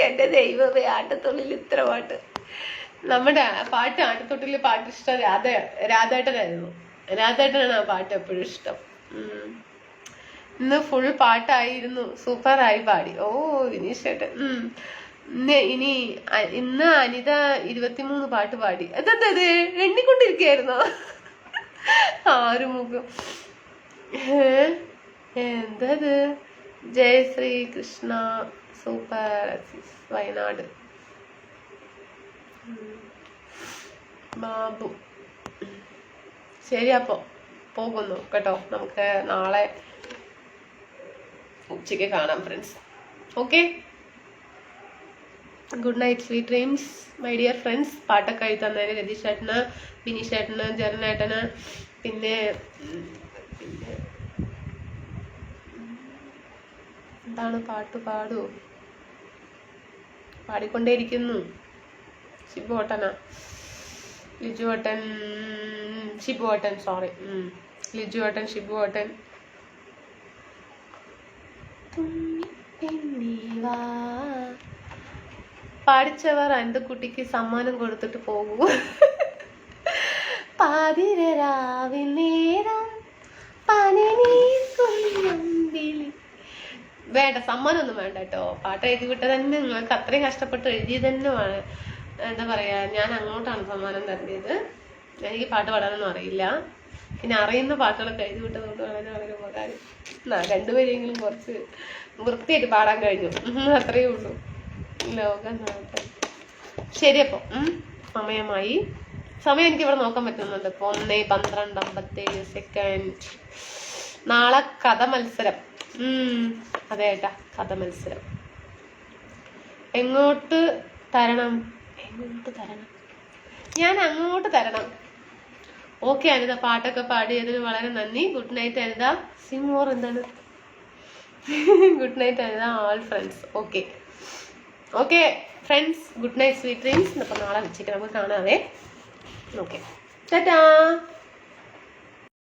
എന്റെ ദൈവമേ, ആട്ടത്തുള്ളിൽ ഇത്ര പാട്ട്. നമ്മുടെ പാട്ട് ആട്ടത്തൊട്ടില് പാട്ട് ഇഷ്ടം രാധേട്ടനായിരുന്നു. രാധേട്ടനാണ് ആ പാട്ട് എപ്പോഴും ഇഷ്ടം. ഇന്ന് ഫുൾ പാട്ടായിരുന്നു, സൂപ്പറായി പാടി. ഓ വിനീഷേട്ടൻ. ഇന്ന് അനിത 23 പാട്ട് പാടി. അതെന്തത് എണ്ണിക്കൊണ്ടിരിക്കുകയായിരുന്നോ? ആറുമുഖം എന്തത്? ജയ ശ്രീ കൃഷ്ണ സൂപ്പർ വയനാട്. ബാബു ശരി, അപ്പൊ പോകുന്നു കേട്ടോ. നമുക്ക് നാളെ ഉച്ചയ്ക്ക് കാണാം friends. Okay, good night, sweet dreams my dear friends. പാട്ടൊക്കെ എഴുതി തന്നേര് രതീഷ് ചേട്ടന്, ബിനീഷ് ചേട്ടന്, ജരനേട്ടന്, പിന്നെ എന്താണ് പാട്ട് പാടൂ, പാടിക്കൊണ്ടേയിരിക്കുന്നു. ഷിബുവട്ടനാ, ലിജുവട്ടൻ, ഷിബുവട്ടൻ, സോറി, ലിജുവട്ടൻ, ഷിബുവട്ടൻ. പാടിച്ചവർ അൻകുട്ടിക്ക് സമ്മാനം കൊടുത്തിട്ട് പോകൂ. പാതിരാവിൽ നേരം വേണ്ട, സമ്മാനം ഒന്നും വേണ്ട കേട്ടോ. പാട്ട് എഴുതി വിട്ടത് തന്നെ നിങ്ങൾക്ക് അത്രയും കഷ്ടപ്പെട്ട് എഴുതിയത് തന്നെ. എന്താ പറയാ, ഞാൻ അങ്ങോട്ടാണ് സമ്മാനം തരുന്നത്. എനിക്ക് പാട്ട് പാടാനൊന്നും അറിയില്ല. പിന്നെ അറിയുന്ന പാട്ടുകളൊക്കെ എഴുതി വിട്ടത് കൊണ്ട് വളരെ വളരെ ഉപകാരം. രണ്ടുപേരെങ്കിലും കുറച്ച് വൃത്തിയായിട്ട് പാടാൻ കഴിഞ്ഞു, അത്രയേ ഉള്ളൂ. ലോകം ശരി. അപ്പൊ സമയമായി. സമയം എനിക്ക് ഇവിടെ നോക്കാൻ പറ്റുന്നുണ്ട്. ഇപ്പൊ 1:12:57. നാളെ കഥ മത്സരം. അതെ ഏട്ടാ, കഥ മത്സരം. എങ്ങോട്ട് തരണം? ഞാൻ അങ്ങോട്ട് തരണം. ഓക്കെ അനിത, പാട്ടൊക്കെ പാടിയതിന് വളരെ നന്ദി. Good night Anitha. സിമോർ എന്താണ്? Good night Anitha, all friends. Okay friends, good night, sweet dreams. അപ്പൊ നാളെ ഉച്ചയ്ക്ക് നമുക്ക് കാണാവേ. ഓക്കെ, ടാറ്റാ.